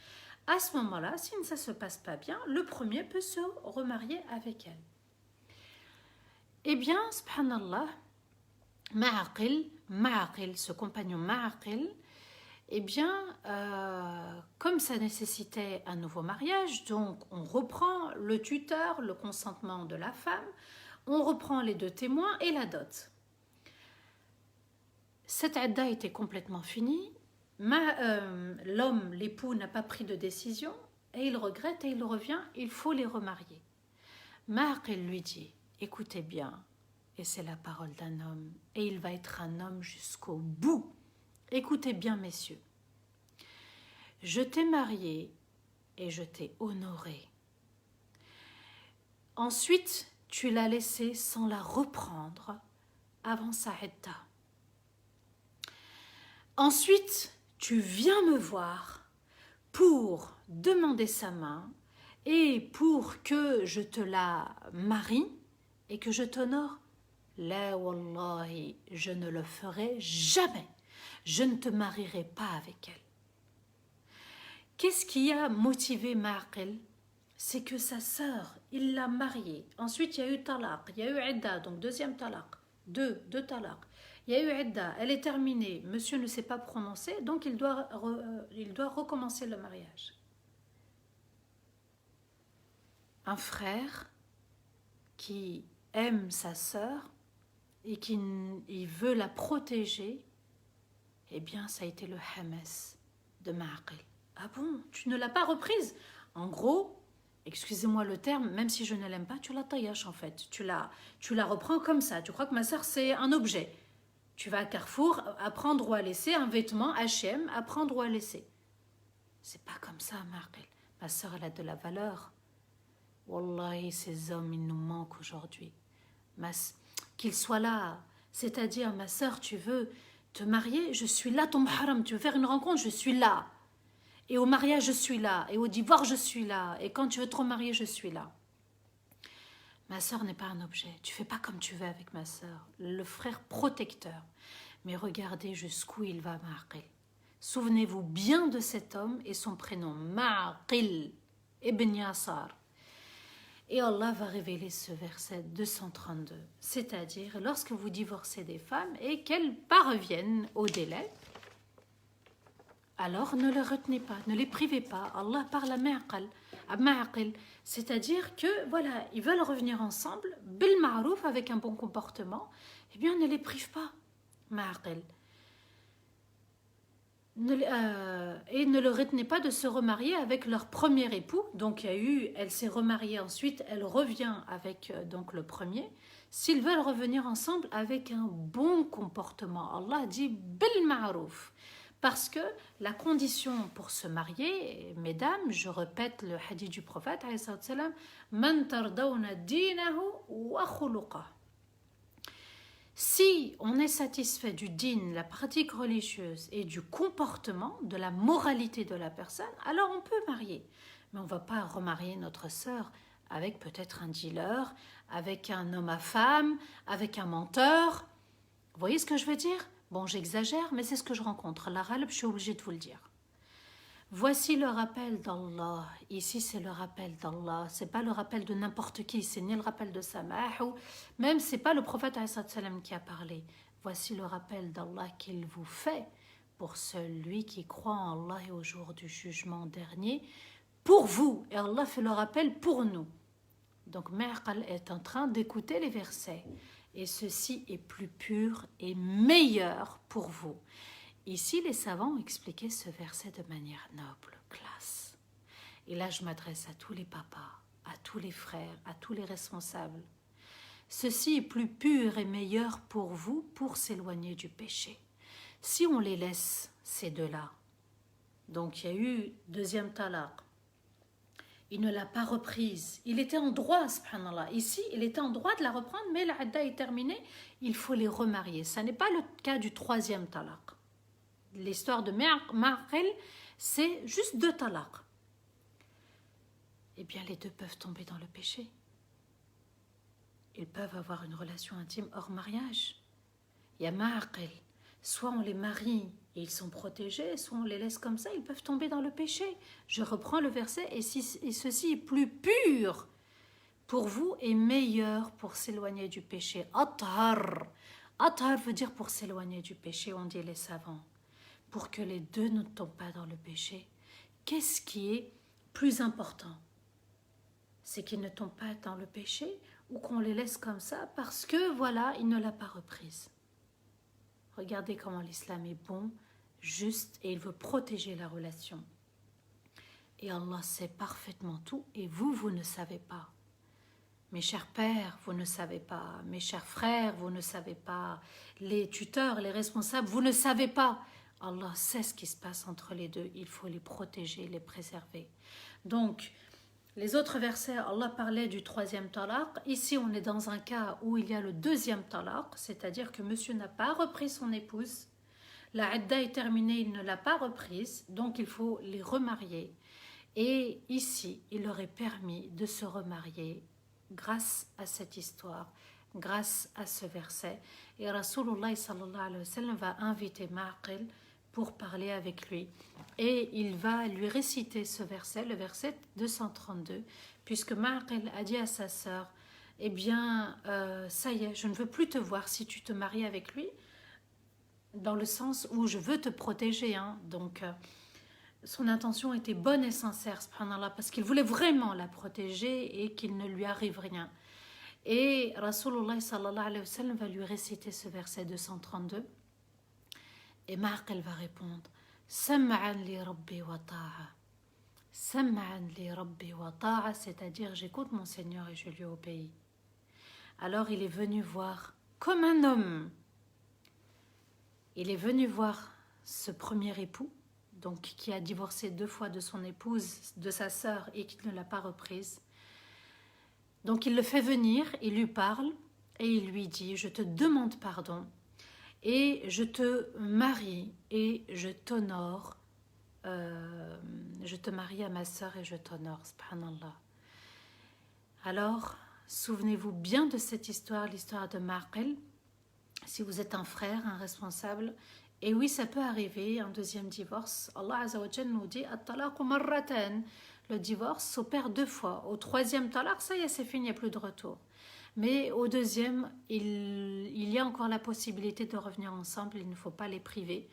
à ce moment-là, si ça ne se passe pas bien, le premier peut se remarier avec elle. Eh bien, subhanallah, Ma'aqil, ce compagnon Ma'aqil, eh bien, comme ça nécessitait un nouveau mariage, donc on reprend le tuteur, le consentement de la femme, on reprend les deux témoins et la dot. Cette idda était complètement finie. L'homme, l'époux, n'a pas pris de décision et il regrette et il revient, il faut les remarier. Ma'aqil lui dit, écoutez bien, et c'est la parole d'un homme, et il va être un homme jusqu'au bout. Écoutez bien, messieurs. Je t'ai marié et je t'ai honoré. Ensuite, tu l'as laissée sans la reprendre avant sa idda. Ensuite, tu viens me voir pour demander sa main et pour que je te la marie et que je t'honore. La wallahi, je ne le ferai jamais. Je ne te marierai pas avec elle. Qu'est-ce qui a motivé Ma'aqil? C'est que sa sœur, il l'a mariée. Ensuite, il y a eu talaq, il y a eu idda, donc deuxième talaq, deux talaq. Il y a eu idda, elle est terminée, monsieur ne s'est pas prononcé, donc il doit recommencer le mariage. Un frère qui aime sa sœur et qui il veut la protéger, eh bien ça a été le hamas de Ma'aqil. Ah bon, tu ne l'as pas reprise? En gros, excusez-moi le terme, même si je ne l'aime pas, tu la taillaches en fait. Tu la reprends comme ça. Tu crois que ma sœur c'est un objet. Tu vas à Carrefour, à prendre ou à laisser, un vêtement, H&M, à prendre ou à laisser. C'est pas comme ça, Ma'aqil. Ma sœur, elle a de la valeur. Wallahi, ces hommes, ils nous manquent aujourd'hui. Qu'ils soient là. C'est-à-dire, ma sœur, tu veux te marier, je suis là, ton muharram. Tu veux faire une rencontre, je suis là. Et au mariage, je suis là. Et au divorce, je suis là. Et quand tu veux te remarier, je suis là. Ma sœur n'est pas un objet. Tu fais pas comme tu veux avec ma sœur. Le frère protecteur. Mais regardez jusqu'où il va, Ma'aqil. Souvenez-vous bien de cet homme et son prénom, Ma'aqil ibn Yasar. Et Allah va révéler ce verset 232. C'est-à-dire, lorsque vous divorcez des femmes et qu'elles parviennent au délai, alors ne les retenez pas, ne les privez pas. Allah parle à Ma'aqil. C'est-à-dire que, voilà, ils veulent revenir ensemble, bil ma'rouf, avec un bon comportement, eh bien, ne les prive pas, Ma'aqil. Et ne le retenez pas de se remarier avec leur premier époux. Donc, elle s'est remariée ensuite, elle revient avec donc le premier. S'ils veulent revenir ensemble avec un bon comportement, Allah dit bil ma'rouf. Parce que la condition pour se marier, mesdames, je répète le hadith du prophète, Man tardawna dinahu wa khuluqah. Si on est satisfait du din, la pratique religieuse et du comportement, de la moralité de la personne, alors on peut marier. Mais on ne va pas remarier notre sœur avec peut-être un dealer, avec un homme à femme, avec un menteur. Vous voyez ce que je veux dire? Bon, j'exagère, mais c'est ce que je rencontre. La râle, je suis obligée de vous le dire. Voici le rappel d'Allah. Ici, c'est le rappel d'Allah. Ce n'est pas le rappel de n'importe qui. C'est ni le rappel de Samah, ou même ce n'est pas le prophète qui a parlé. Voici le rappel d'Allah qu'il vous fait pour celui qui croit en Allah et au jour du jugement dernier. Pour vous. Et Allah fait le rappel pour nous. Donc, Ma'aqil est en train d'écouter les versets. et ceci est plus pur et meilleur pour vous. Ici, les savants ont expliqué ce verset de manière noble, classe. Et là, je m'adresse à tous les papas, à tous les frères, à tous les responsables. Ceci est plus pur et meilleur pour vous pour s'éloigner du péché. Si on les laisse, ces deux-là, donc il y a eu deuxième talaq, il ne l'a pas reprise, il était en droit, subhanallah. Ici, il était en droit de la reprendre, mais la idda est terminée, il faut les remarier. Ce n'est pas le cas du troisième talaq. L'histoire de Ma'qil, c'est juste 2 talaq. Eh bien, les deux peuvent tomber dans le péché. Ils peuvent avoir une relation intime hors mariage. Il y a Ma'qil. Soit on les marie et ils sont protégés, soit on les laisse comme ça, ils peuvent tomber dans le péché. Je reprends le verset, et ceci est plus pur pour vous et meilleur pour s'éloigner du péché. Athar. Athar veut dire pour s'éloigner du péché, on dit les savants. Pour que les deux ne tombent pas dans le péché. Qu'est-ce qui est plus important? C'est qu'ils ne tombent pas dans le péché ou qu'on les laisse comme ça parce que voilà, il ne l'a pas reprise. Regardez comment l'islam est bon, juste, et il veut protéger la relation. Et Allah sait parfaitement tout, et vous ne savez pas. Mes chers pères, vous ne savez pas. Mes chers frères, vous ne savez pas. Les tuteurs, les responsables, vous ne savez pas. Allah sait ce qui se passe entre les deux. Il faut les protéger, les préserver. Donc, les autres versets, Allah parlait du troisième talaq. Ici, on est dans un cas où il y a le deuxième talaq, c'est-à-dire que monsieur n'a pas repris son épouse. La idda est terminée, il ne l'a pas reprise, donc il faut les remarier. Et ici, il leur est permis de se remarier grâce à cette histoire, grâce à ce verset. Et Rasulullah sallallahu alayhi wa sallam va inviter Ma'qil pour parler avec lui. Et il va lui réciter ce verset, le verset 232, puisque Ma'qil a dit à sa sœur, eh bien, ça y est, je ne veux plus te voir si tu te maries avec lui, dans le sens où je veux te protéger. Hein. Donc, son intention était bonne et sincère, subhanallah, parce qu'il voulait vraiment la protéger et qu'il ne lui arrive rien. Et Rasulullah sallallahu alayhi wa sallam va lui réciter ce verset 232. Et Ma'qil va répondre Sam'an li rabbi wa ta'a. Sam'an li rabbi wa ta'a, c'est-à-dire j'écoute mon Seigneur et je lui obéis. Alors il est venu voir comme un homme. Il est venu voir ce premier époux, donc qui a divorcé 2 fois de son épouse, de sa sœur, et qui ne l'a pas reprise. Donc il le fait venir, il lui parle et il lui dit je te demande pardon. Et je te marie et je t'honore. Je te marie à ma sœur et je t'honore, subhanallah. Alors, souvenez-vous bien de cette histoire, l'histoire de Ma'qil. Si vous êtes un frère, un responsable, et oui, ça peut arriver, un deuxième divorce. Allah Azza wa Jalla nous dit At-talaqu marratan. Le divorce s'opère 2 fois. Au 3e talaq, ça y est, c'est fini, il n'y a plus de retour. Mais au 2e, il y a encore la possibilité de revenir ensemble, il ne faut pas les priver.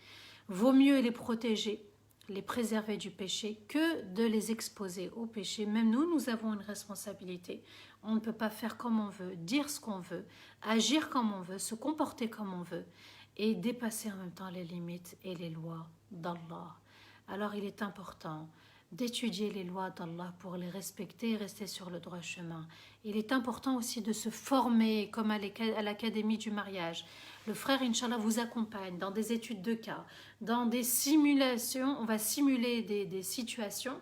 Vaut mieux les protéger, les préserver du péché, que de les exposer au péché. Même nous avons une responsabilité. On ne peut pas faire comme on veut, dire ce qu'on veut, agir comme on veut, se comporter comme on veut, et dépasser en même temps les limites et les lois d'Allah. Alors il est important d'étudier les lois d'Allah pour les respecter et rester sur le droit chemin. Il est important aussi de se former comme à l'académie du mariage. Le frère, Inch'Allah, vous accompagne dans des études de cas, dans des simulations, on va simuler des situations,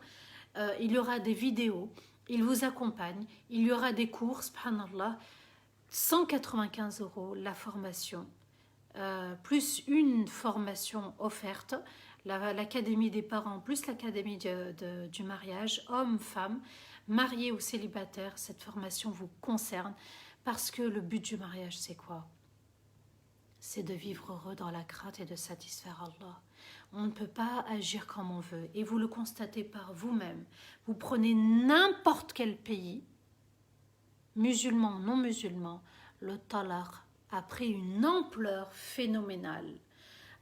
il y aura des vidéos, il vous accompagne, il y aura des cours, subhanallah, 195 € la formation, plus une formation offerte, l'académie des parents, plus l'académie du mariage, hommes, femmes, mariés ou célibataires, cette formation vous concerne parce que le but du mariage, c'est quoi? C'est de vivre heureux dans la crainte et de satisfaire Allah. On ne peut pas agir comme on veut et vous le constatez par vous-même. Vous prenez n'importe quel pays, musulman, non musulman, le talaq a pris une ampleur phénoménale.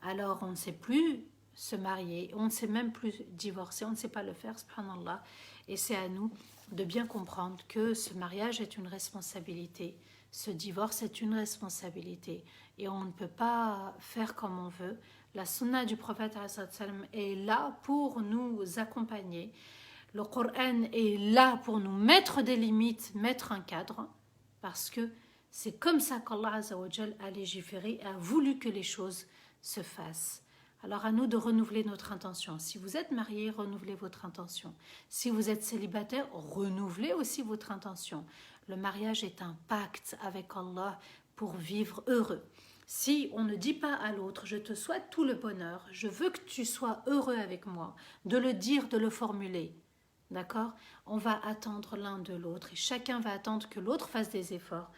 Alors on ne sait plus se marier, on ne sait même plus divorcer, on ne sait pas le faire, subhanallah. Et c'est à nous de bien comprendre que ce mariage est une responsabilité Ce divorce est une responsabilité et on ne peut pas faire comme on veut. La sunna du prophète est là pour nous accompagner. Le Coran est là pour nous mettre des limites, mettre un cadre, parce que c'est comme ça qu'Allah Azzawajal a légiféré et a voulu que les choses se fassent. Alors à nous de renouveler notre intention. Si vous êtes marié, renouvelez votre intention. Si vous êtes célibataire, renouvelez aussi votre intention. Le mariage est un pacte avec Allah pour vivre heureux. Si on ne dit pas à l'autre, je te souhaite tout le bonheur, je veux que tu sois heureux avec moi, de le dire, de le formuler, d'accord? On va attendre l'un de l'autre et chacun va attendre que l'autre fasse des efforts.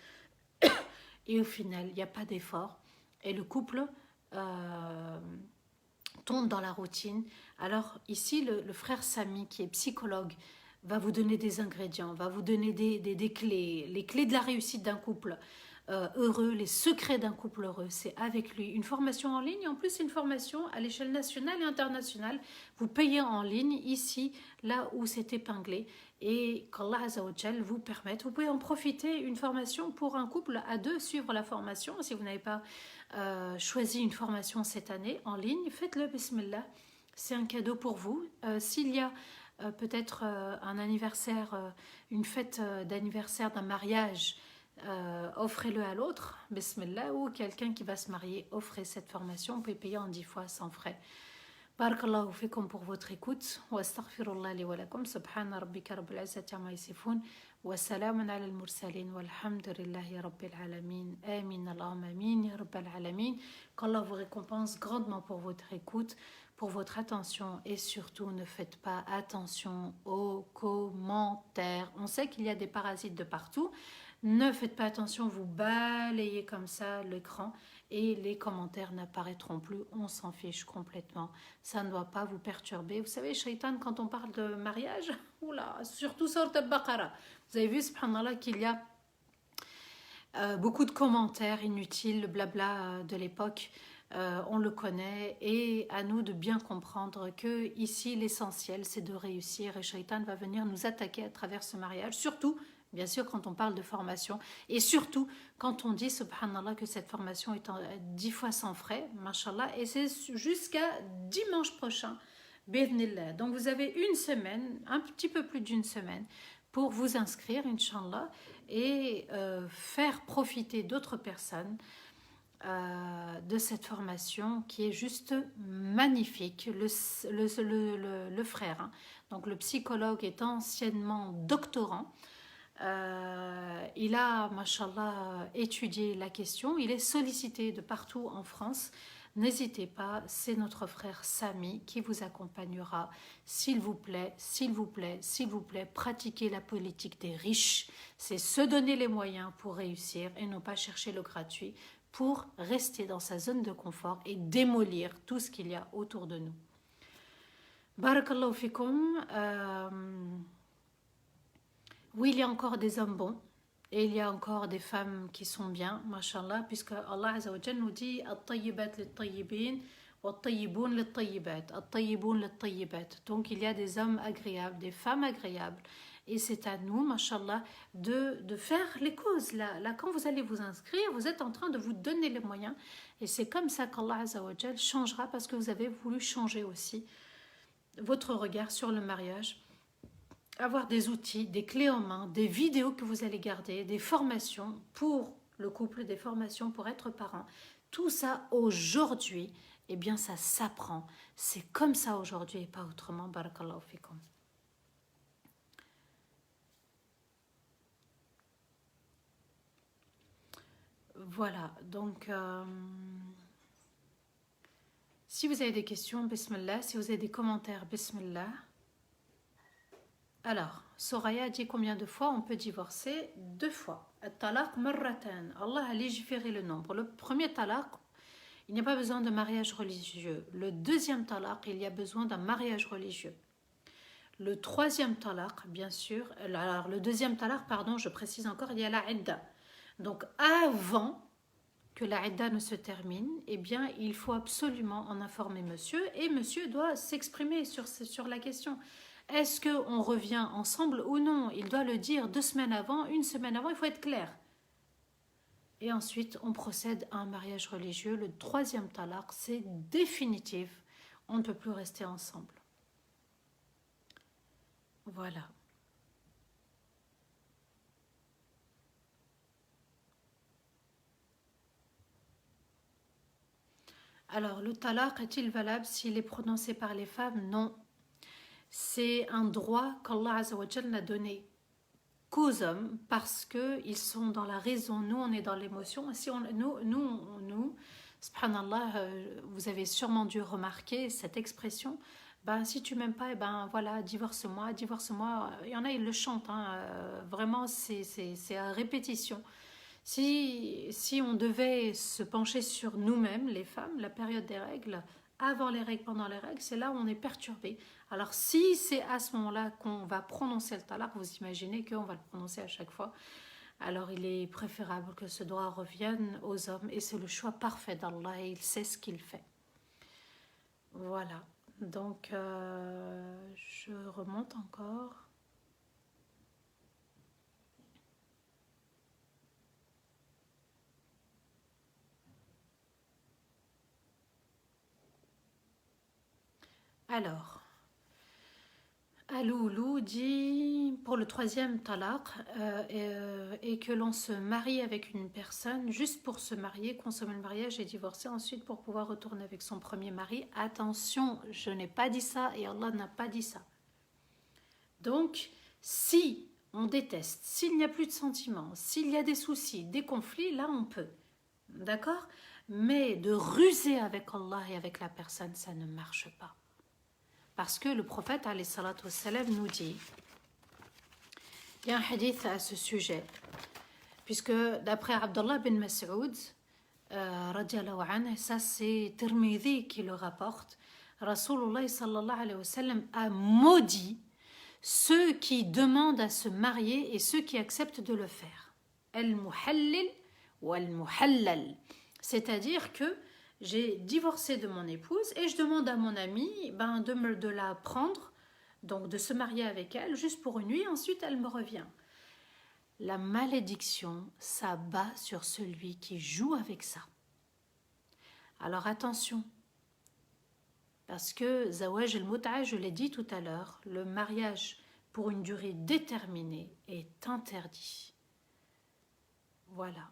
Et au final, il n'y a pas d'effort. Et le couple tombe dans la routine. Alors ici, le frère Samy, qui est psychologue, va vous donner des ingrédients, va vous donner des clés, les clés de la réussite d'un couple heureux, les secrets d'un couple heureux. C'est avec lui. Une formation en ligne, en plus c'est une formation à l'échelle nationale et internationale. Vous payez en ligne, ici, là où c'est épinglé. Et qu'Allah Azzawajal vous permette, vous pouvez en profiter, une formation pour un couple à deux, suivre la formation. Si vous n'avez pas choisi une formation cette année en ligne, faites-le, bismillah. C'est un cadeau pour vous. S'il y a peut-être un anniversaire, une fête d'anniversaire d'un mariage, offrez-le à l'autre, bismillah, ou quelqu'un qui va se marier, offrez cette formation, vous pouvez payer en 10 fois sans frais. Barakallahu fikum pour votre écoute. Wa astaghfirullah li wa lakum. Subhana rabbika rabbil izzati amma yasifun. Wa salamun ala al-mursalin. Walhamdulillahi rabbil alamin. Amin. Allahumma amin. Ya rabbal alamin. Qu'Allah vous récompense grandement pour votre écoute, pour votre attention et surtout ne faites pas attention aux commentaires. On sait qu'il y a des parasites de partout. Ne faites pas attention, vous balayez comme ça l'écran et les commentaires n'apparaîtront plus, on s'en fiche complètement. Ça ne doit pas vous perturber. Vous savez, Shaitan, quand on parle de mariage, oula, surtout sur Al-Baqarah, vous avez vu, subhanallah, qu'il y a beaucoup de commentaires inutiles, le blabla de l'époque, on le connaît, et à nous de bien comprendre que ici l'essentiel c'est de réussir et Shaitan va venir nous attaquer à travers ce mariage, surtout bien sûr quand on parle de formation et surtout quand on dit subhanallah que cette formation est 10 fois sans frais, mashallah, et c'est jusqu'à dimanche prochain, bidnillah. Donc vous avez une semaine, un petit peu plus d'une semaine pour vous inscrire, Inch'Allah, et faire profiter d'autres personnes de cette formation qui est juste magnifique. Le frère, hein, donc le psychologue est anciennement doctorant. Il a, mashallah, étudié la question. Il est sollicité de partout en France. N'hésitez pas, c'est notre frère Samy qui vous accompagnera. S'il vous plaît, s'il vous plaît, s'il vous plaît, pratiquez la politique des riches. C'est se donner les moyens pour réussir et non pas chercher le gratuit, pour rester dans sa zone de confort et démolir tout ce qu'il y a autour de nous. Barakallahu fikum. Oui, il y a encore des hommes bons et il y a encore des femmes qui sont bien, mashallah, puisque Allah Azza wa Jalla nous dit At-tayyibat lit-tayyibin wat-tayyibun lit-tayyibat, at-tayyibun lit-tayyibat. Donc il y a des hommes agréables, des femmes agréables. Et c'est à nous, mashallah, de faire les causes. Là, quand vous allez vous inscrire, vous êtes en train de vous donner les moyens. Et c'est comme ça qu'Allah Azza wa Jalla changera, parce que vous avez voulu changer aussi votre regard sur le mariage. Avoir des outils, des clés en main, des vidéos que vous allez garder, des formations pour le couple, des formations pour être parent. Tout ça aujourd'hui, eh bien ça s'apprend. C'est comme ça aujourd'hui et pas autrement. Barakallahu fikum. Voilà, donc si vous avez des questions, bismillah. Si vous avez des commentaires, bismillah. Alors, Soraya dit combien de fois on peut divorcer? 2 fois. Talaq marratan. Allah a légiféré le nombre. Le premier talaq, il n'y a pas besoin de mariage religieux. Le deuxième talaq, il y a besoin d'un mariage religieux. Le troisième talaq, bien sûr. Alors, le deuxième talaq, pardon, je précise encore, il y a la idda. Donc, avant que la idda ne se termine, eh bien, il faut absolument en informer monsieur. Et monsieur doit s'exprimer sur la question. Est-ce qu'on revient ensemble ou non? Il doit le dire 2 semaines avant, 1 semaine avant, il faut être clair. Et ensuite, on procède à un mariage religieux. Le troisième talaq, c'est définitif. On ne peut plus rester ensemble. Voilà. Alors, le talaq est-il valable s'il est prononcé par les femmes? Non. C'est un droit qu'Allah Azza wa Jal n'a donné qu'aux hommes parce qu'ils sont dans la raison. Nous, on est dans l'émotion. Si on, nous, subhanallah, vous avez sûrement dû remarquer cette expression. Ben, si tu m'aimes pas, eh ben voilà, divorce-moi, divorce-moi. Il y en a, ils le chantent. Hein, vraiment, c'est à répétition. Si on devait se pencher sur nous-mêmes, les femmes, la période des règles, avant les règles, pendant les règles, c'est là où on est perturbé. Alors si c'est à ce moment-là qu'on va prononcer le talaq, vous imaginez qu'on va le prononcer à chaque fois. Alors il est préférable que ce droit revienne aux hommes et c'est le choix parfait d'Allah et il sait ce qu'il fait. Voilà. Donc je remonte encore. Alors, Aloulou dit pour le troisième talaq et que l'on se marie avec une personne juste pour se marier, consommer le mariage et divorcer ensuite pour pouvoir retourner avec son premier mari. Attention, je n'ai pas dit ça et Allah n'a pas dit ça. Donc, si on déteste, s'il n'y a plus de sentiments, s'il y a des soucis, des conflits, là on peut. D'accord? Mais de ruser avec Allah et avec la personne, ça ne marche pas. Parce que le prophète alayhi salatu wassalam nous dit, il y a un hadith à ce sujet, puisque d'après Abdullah bin Mas'ud, radiallahu anhu, ça c'est Tirmidhi qui le rapporte, Rasulullah sallallahu alayhi wa sallam a maudit ceux qui demandent à se marier et ceux qui acceptent de le faire. Al-muhallil ou al-muhallal. C'est-à-dire que j'ai divorcé de mon épouse et je demande à mon ami de la prendre, donc de se marier avec elle juste pour une nuit, ensuite elle me revient. La malédiction s'abat sur celui qui joue avec ça. Alors attention, parce que Zawaj al-Mut'a, je l'ai dit tout à l'heure, le mariage pour une durée déterminée est interdit. Voilà.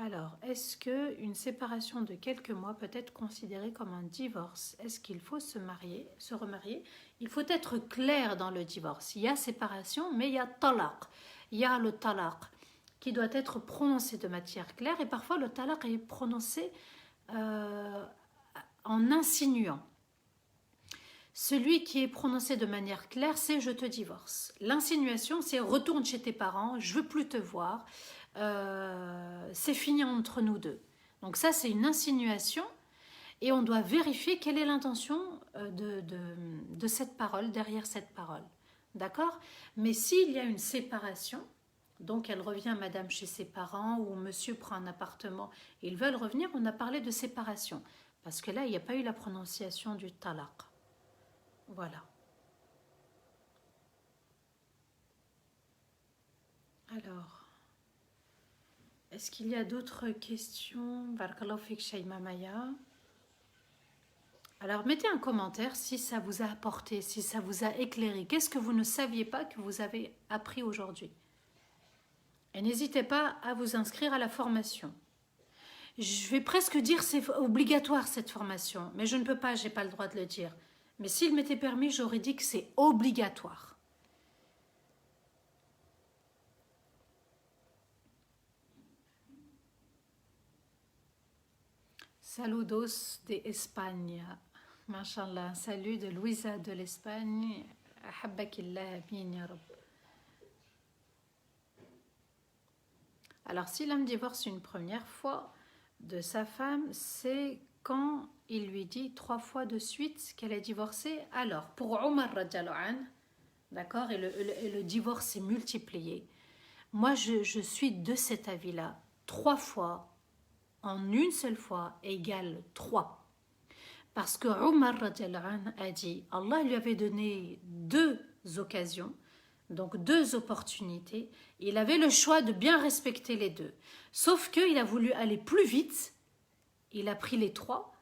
Alors, est-ce qu'une séparation de quelques mois peut être considérée comme un divorce? Est-ce qu'il faut se remarier? Il faut être clair dans le divorce. Il y a séparation, mais il y a talaq. Il y a le talaq qui doit être prononcé de matière claire et parfois le talaq est prononcé en insinuant. Celui qui est prononcé de manière claire, c'est « je te divorce ». L'insinuation, c'est « retourne chez tes parents, je veux plus te voir ». C'est fini entre nous deux. Donc ça, c'est une insinuation et on doit vérifier quelle est l'intention de cette parole, derrière cette parole. D'accord? Mais s'il y a une séparation, donc elle revient, madame, chez ses parents ou monsieur prend un appartement et ils veulent revenir, on a parlé de séparation. Parce que là, il n'y a pas eu la prononciation du talaq. Voilà. Alors... est-ce qu'il y a d'autres questions? Barakallahu fik Shaima Maya. Alors mettez un commentaire si ça vous a apporté, si ça vous a éclairé. Qu'est-ce que vous ne saviez pas que vous avez appris aujourd'hui? Et n'hésitez pas à vous inscrire à la formation. Je vais presque dire c'est obligatoire cette formation, mais je ne peux pas, je n'ai pas le droit de le dire. Mais s'il m'était permis, j'aurais dit que c'est obligatoire. Saludos de Espagne. Mashallah. Salut de Louisa de l'Espagne. Ahabbakillah amin ya Rabb. Alors, si l'homme divorce une première fois de sa femme, c'est quand il lui dit 3 fois de suite qu'elle est divorcée. Alors, pour Omar radiallahu anhu, d'accord, et le divorce est multiplié. Moi, je suis de cet avis-là. 3 fois en une seule fois égale 3. Parce que Omar radiallahu anhu a dit, Allah lui avait donné 2 occasions Donc 2 opportunités. Il avait le choix de bien respecter les 2. Sauf qu'il a voulu aller plus vite. Il a pris les 3.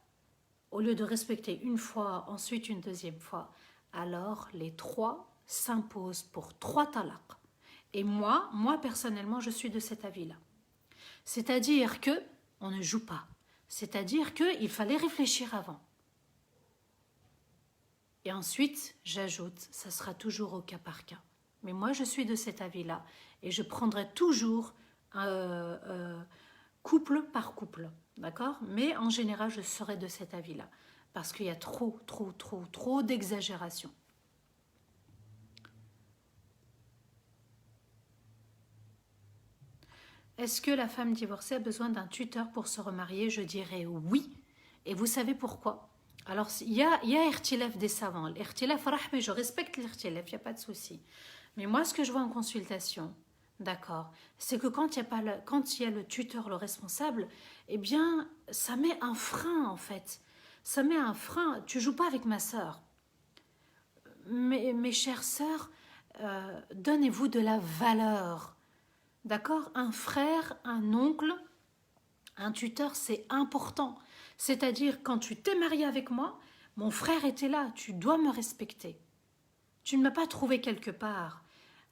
Au lieu de respecter une fois, ensuite une deuxième fois. Alors les 3 s'imposent pour 3 talaq. Et moi personnellement, je suis de cet avis-là. C'est-à-dire que on ne joue pas. C'est-à-dire qu'il fallait réfléchir avant. Et ensuite, j'ajoute, ça sera toujours au cas par cas. Mais moi, je suis de cet avis-là. Et je prendrai toujours couple par couple. D'accord? Mais en général, je serai de cet avis-là. Parce qu'il y a trop d'exagération. Est-ce que la femme divorcée a besoin d'un tuteur pour se remarier? Je dirais oui. Et vous savez pourquoi? Alors, il y a irtilaf des savants. L'irtilaf, mais je respecte l'irtilaf, il n'y a pas de souci. Mais moi, ce que je vois en consultation, d'accord, c'est que quand il y a le tuteur, le responsable, eh bien, ça met un frein, en fait. Ça met un frein. Tu joues pas avec ma sœur. Mes chères sœurs, donnez-vous de la valeur. D'accord? Un frère, un oncle, un tuteur, c'est important. C'est-à-dire, quand tu t'es marié avec moi, mon frère était là, tu dois me respecter. Tu ne m'as pas trouvé quelque part.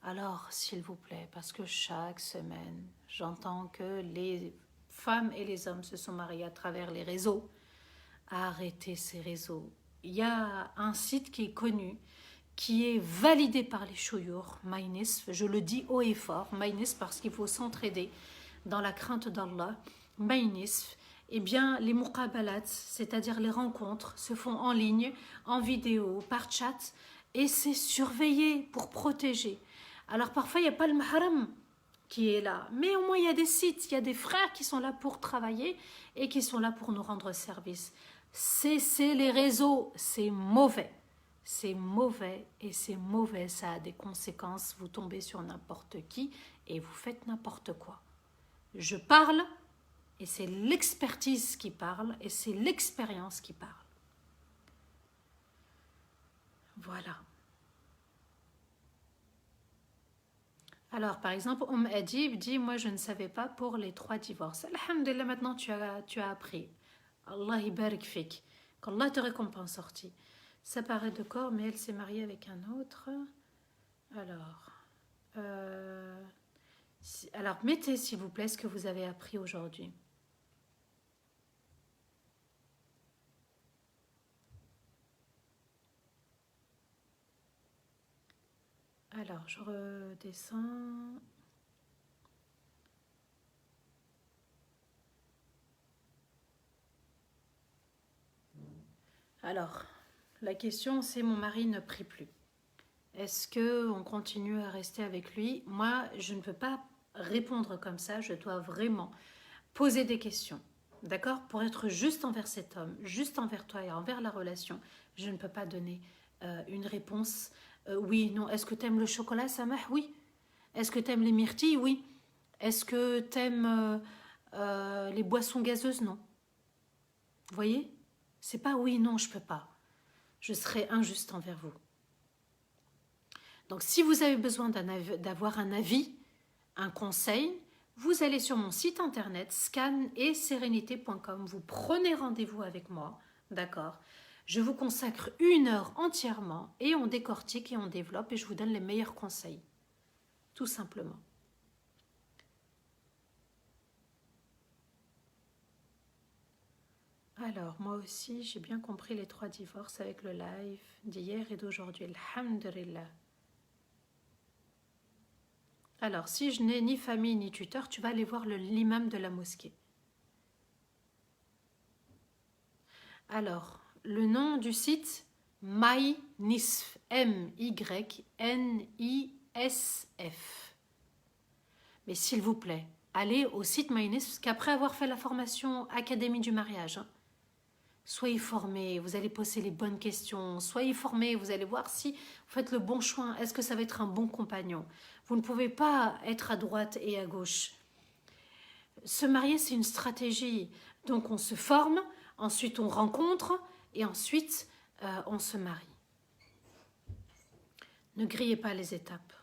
Alors, s'il vous plaît, parce que chaque semaine, j'entends que les femmes et les hommes se sont mariés à travers les réseaux. Arrêtez ces réseaux. Il y a un site qui est connu, qui est validé par les chouyours, Maïnis, je le dis haut et fort, Maïnis parce qu'il faut s'entraider dans la crainte d'Allah, Maïnis, eh bien les muqabalat, c'est-à-dire les rencontres, se font en ligne, en vidéo, par chat, et c'est surveillé pour protéger. Alors parfois il n'y a pas le mahram qui est là, mais au moins il y a des sites, il y a des frères qui sont là pour travailler et qui sont là pour nous rendre service. Cessez les réseaux, c'est mauvais. C'est mauvais et c'est mauvais, ça a des conséquences, vous tombez sur n'importe qui et vous faites n'importe quoi. Je parle et c'est l'expertise qui parle et c'est l'expérience qui parle. Voilà. Alors, par exemple, Adib dit, moi je ne savais pas pour les 3 divorces. Alhamdulillah, maintenant tu as appris. Allah ibarik fik. Qu'Allah te récompense sorti. Séparée de corps, mais elle s'est mariée avec un autre. Alors mettez s'il vous plaît ce que vous avez appris aujourd'hui. Alors, je redescends. Alors, la question c'est mon mari ne prie plus. Est-ce qu'on continue à rester avec lui? Moi, je ne peux pas répondre comme ça. Je dois vraiment poser des questions. D'accord? Pour être juste envers cet homme, juste envers toi et envers la relation, je ne peux pas donner une réponse. Oui, non. Est-ce que tu aimes le chocolat, Samah? Oui. Est-ce que tu aimes les myrtilles? Oui. Est-ce que tu aimes les boissons gazeuses? Non. Vous voyez? C'est pas oui, non, je peux pas. Je serai injuste envers vous. Donc, si vous avez besoin d'avoir un avis, un conseil, vous allez sur mon site internet scan-et-sérénité.com. Vous prenez rendez-vous avec moi, d'accord? Je vous consacre 1 heure entièrement et on décortique et on développe et je vous donne les meilleurs conseils. Tout simplement. Alors, moi aussi, j'ai bien compris les 3 divorces avec le live d'hier et d'aujourd'hui. Alhamdulillah. Alors, si je n'ai ni famille ni tuteur, tu vas aller voir l'imam de la mosquée. Alors, le nom du site, Mynisf, M-Y-N-I-S-F. Mais s'il vous plaît, allez au site Mynisf, parce qu'après avoir fait la formation Académie du mariage, soyez formés, vous allez poser les bonnes questions, soyez formés, vous allez voir si vous faites le bon choix, est-ce que ça va être un bon compagnon. Vous ne pouvez pas être à droite et à gauche. Se marier, c'est une stratégie. Donc on se forme, ensuite on rencontre et ensuite on se marie. Ne grillez pas les étapes.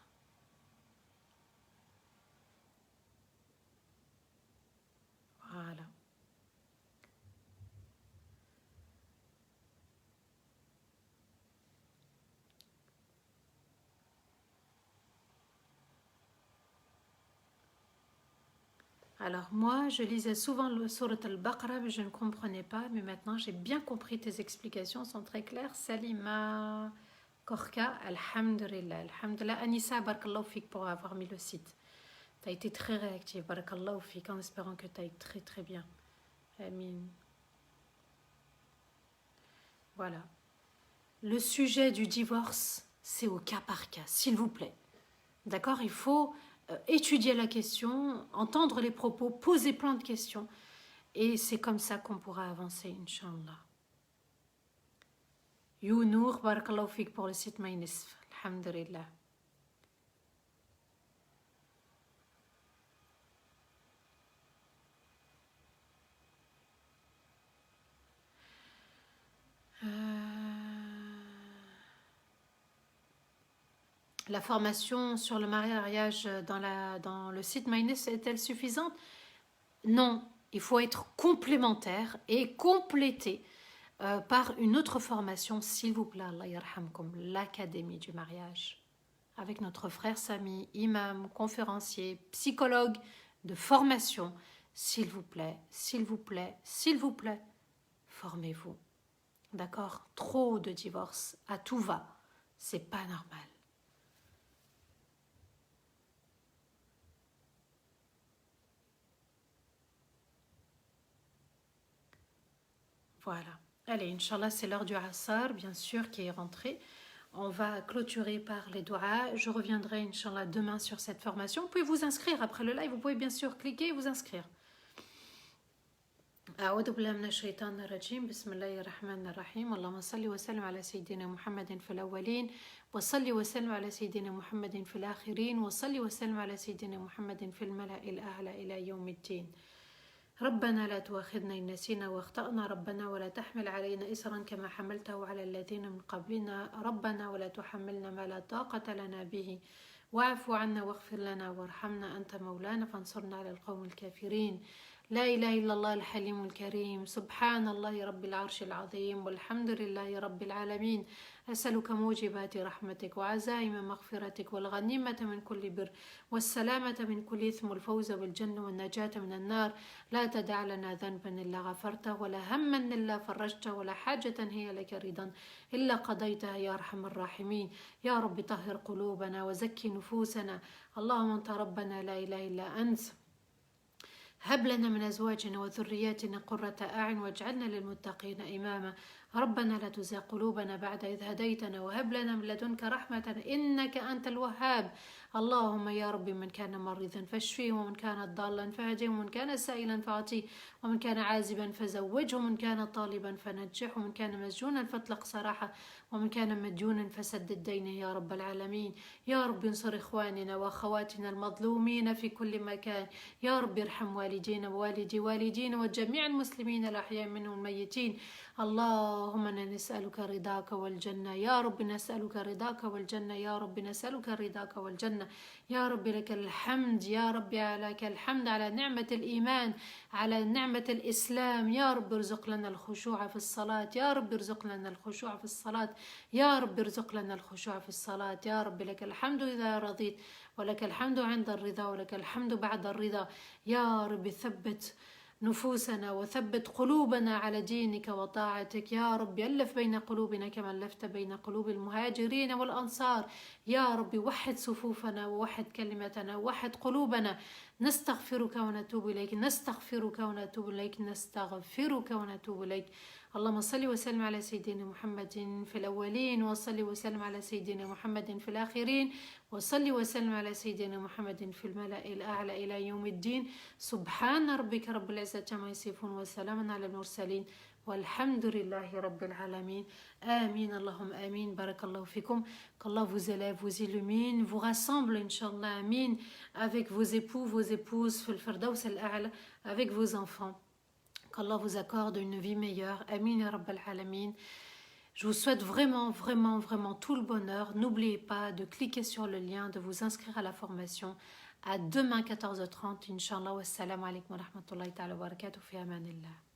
Alors moi, je lisais souvent le Surat al-Baqarah, mais je ne comprenais pas. Mais maintenant, j'ai bien compris, tes explications sont très claires. Salima Korka, alhamdulillah. Alhamdulillah. Anissa, barakallahu fik pour avoir mis le site. Tu as été très réactive, barakallahu fik, en espérant que tu ailles très très bien. Amin. Voilà. Le sujet du divorce, c'est au cas par cas, s'il vous plaît. D'accord? Il faut étudier la question, entendre les propos, poser plein de questions. Et c'est comme ça qu'on pourra avancer, Inch'Allah. Younour, barakallahu fik pour le site Maïnisf. Alhamdulillah. La formation sur le mariage dans le site Maïnisf est-elle suffisante? Non, il faut être complémentaire et complété par une autre formation, s'il vous plaît, Allah yarhamkum, l'Académie du mariage. Avec notre frère Sami, imam, conférencier, psychologue de formation. S'il vous plaît, s'il vous plaît, s'il vous plaît, formez-vous. D'accord? Trop de divorces, à tout va. C'est pas normal. Voilà. Allez, Inch'Allah, c'est l'heure du Asar, bien sûr, qui est rentrée. On va clôturer par les doigts. Je reviendrai, Inch'Allah, demain sur cette formation. Vous pouvez vous inscrire après le live. Vous pouvez bien sûr cliquer et vous inscrire. أعوذ بالله من الشيطان الرجيم بسم الله الرحمن الرحيم اللهم صل وسلم على سيدنا محمد في الأولين وصل وسلم على سيدنا محمد في الآخرين وصل وسلم على سيدنا محمد في الملأ الأعلى إلى يوم الدين ربنا لا تؤاخذنا إن نسينا واخطأنا ربنا ولا تحمل علينا إصرا كما حملته على الذين من قبلنا ربنا ولا تحملنا ما لا طاقة لنا به واعف عنا واغفر لنا وارحمنا أنت مولانا فانصرنا على القوم الكافرين لا إله إلا الله الحليم الكريم سبحان الله رب العرش العظيم والحمد لله رب العالمين أسألك موجبات رحمتك وعزائم مغفرتك والغنيمة من كل بر والسلامة من كل إثم والفوز بالجنة والنجاة من النار لا تدع لنا ذنبا إلا غفرته ولا هما إلا فرجته ولا حاجة هي لك رضا إلا قضيتها يا أرحم الراحمين يا رب طهر قلوبنا وزكي نفوسنا اللهم أنت ربنا لا إله إلا أنت هب لنا من أزواجنا وذرياتنا قرة أعين واجعلنا للمتقين إماما ربنا لا تزغ قلوبنا بعد إذ هديتنا وهب لنا من لدنك رحمة إنك أنت الوهاب اللهم يا رب من كان مريضا فاشفيه ومن كان ضالا فهديه ومن كان سائلا فأعطيه ومن كان عازبا فزوجه ومن كان طالبا فنجحه ومن كان مسجونا فاطلق سراحه ومن كان مديونا فسدد دينه يا رب العالمين يا رب انصر إخواننا وأخواتنا المظلومين في كل مكان يا رب ارحم والدينا ووالدي والدينا وجميع المسلمين الأحياء منهم الميتين اللهم إنا نسألك رضاك والجنة يا رب نسألك رضاك والجنة يا رب نسألك رضاك والجنة يا رب لك الحمد يا رب لك الحمد على نعمة الإيمان على نعمة الإسلام يا رب ارزق لنا الخشوع في الصلاة يا رب ارزق لنا الخشوع في الصلاة يا رب ارزق لنا الخشوع في الصلاة يا رب لك الحمد إذا رضيت ولك الحمد عند الرضا ولك الحمد بعد الرضا يا رب ثبت نفوسنا وثبت قلوبنا على دينك وطاعتك يا رب ألف بين قلوبنا كما ألفت بين قلوب المهاجرين والأنصار يا رب وحد صفوفنا ووحد كلمتنا ووحد قلوبنا نستغفرك ونتوب إليك نستغفرك ونتوب إليك نستغفرك ونتوب إليك اللهم صل وسلم على سيدنا محمد في الأولين وصل وسلم على سيدنا محمد في الآخرين وصل وسلم على سيدنا محمد في الملأ الأعلى إلى يوم الدين سبحان ربك رب العزة عما يصفون وسلام على المرسلين والحمد لله رب العالمين آمين اللهم آمين بارك الله فيكم qu'Allah vous élève, vous illumine, vous rassemble Inch'Allah Amin avec vos époux, vos épouses في الفردوس الأعلى avec vos enfants qu'Allah vous accorde une vie meilleure Amin ya Rabb al-Alamin. Je vous souhaite vraiment, vraiment, vraiment tout le bonheur. N'oubliez pas de cliquer sur le lien, de vous inscrire à la formation. À demain 14h30, Inch'Allah. Wassalamu alaikum wa rahmatullahi ta'ala wa barakatuh fi amanillah.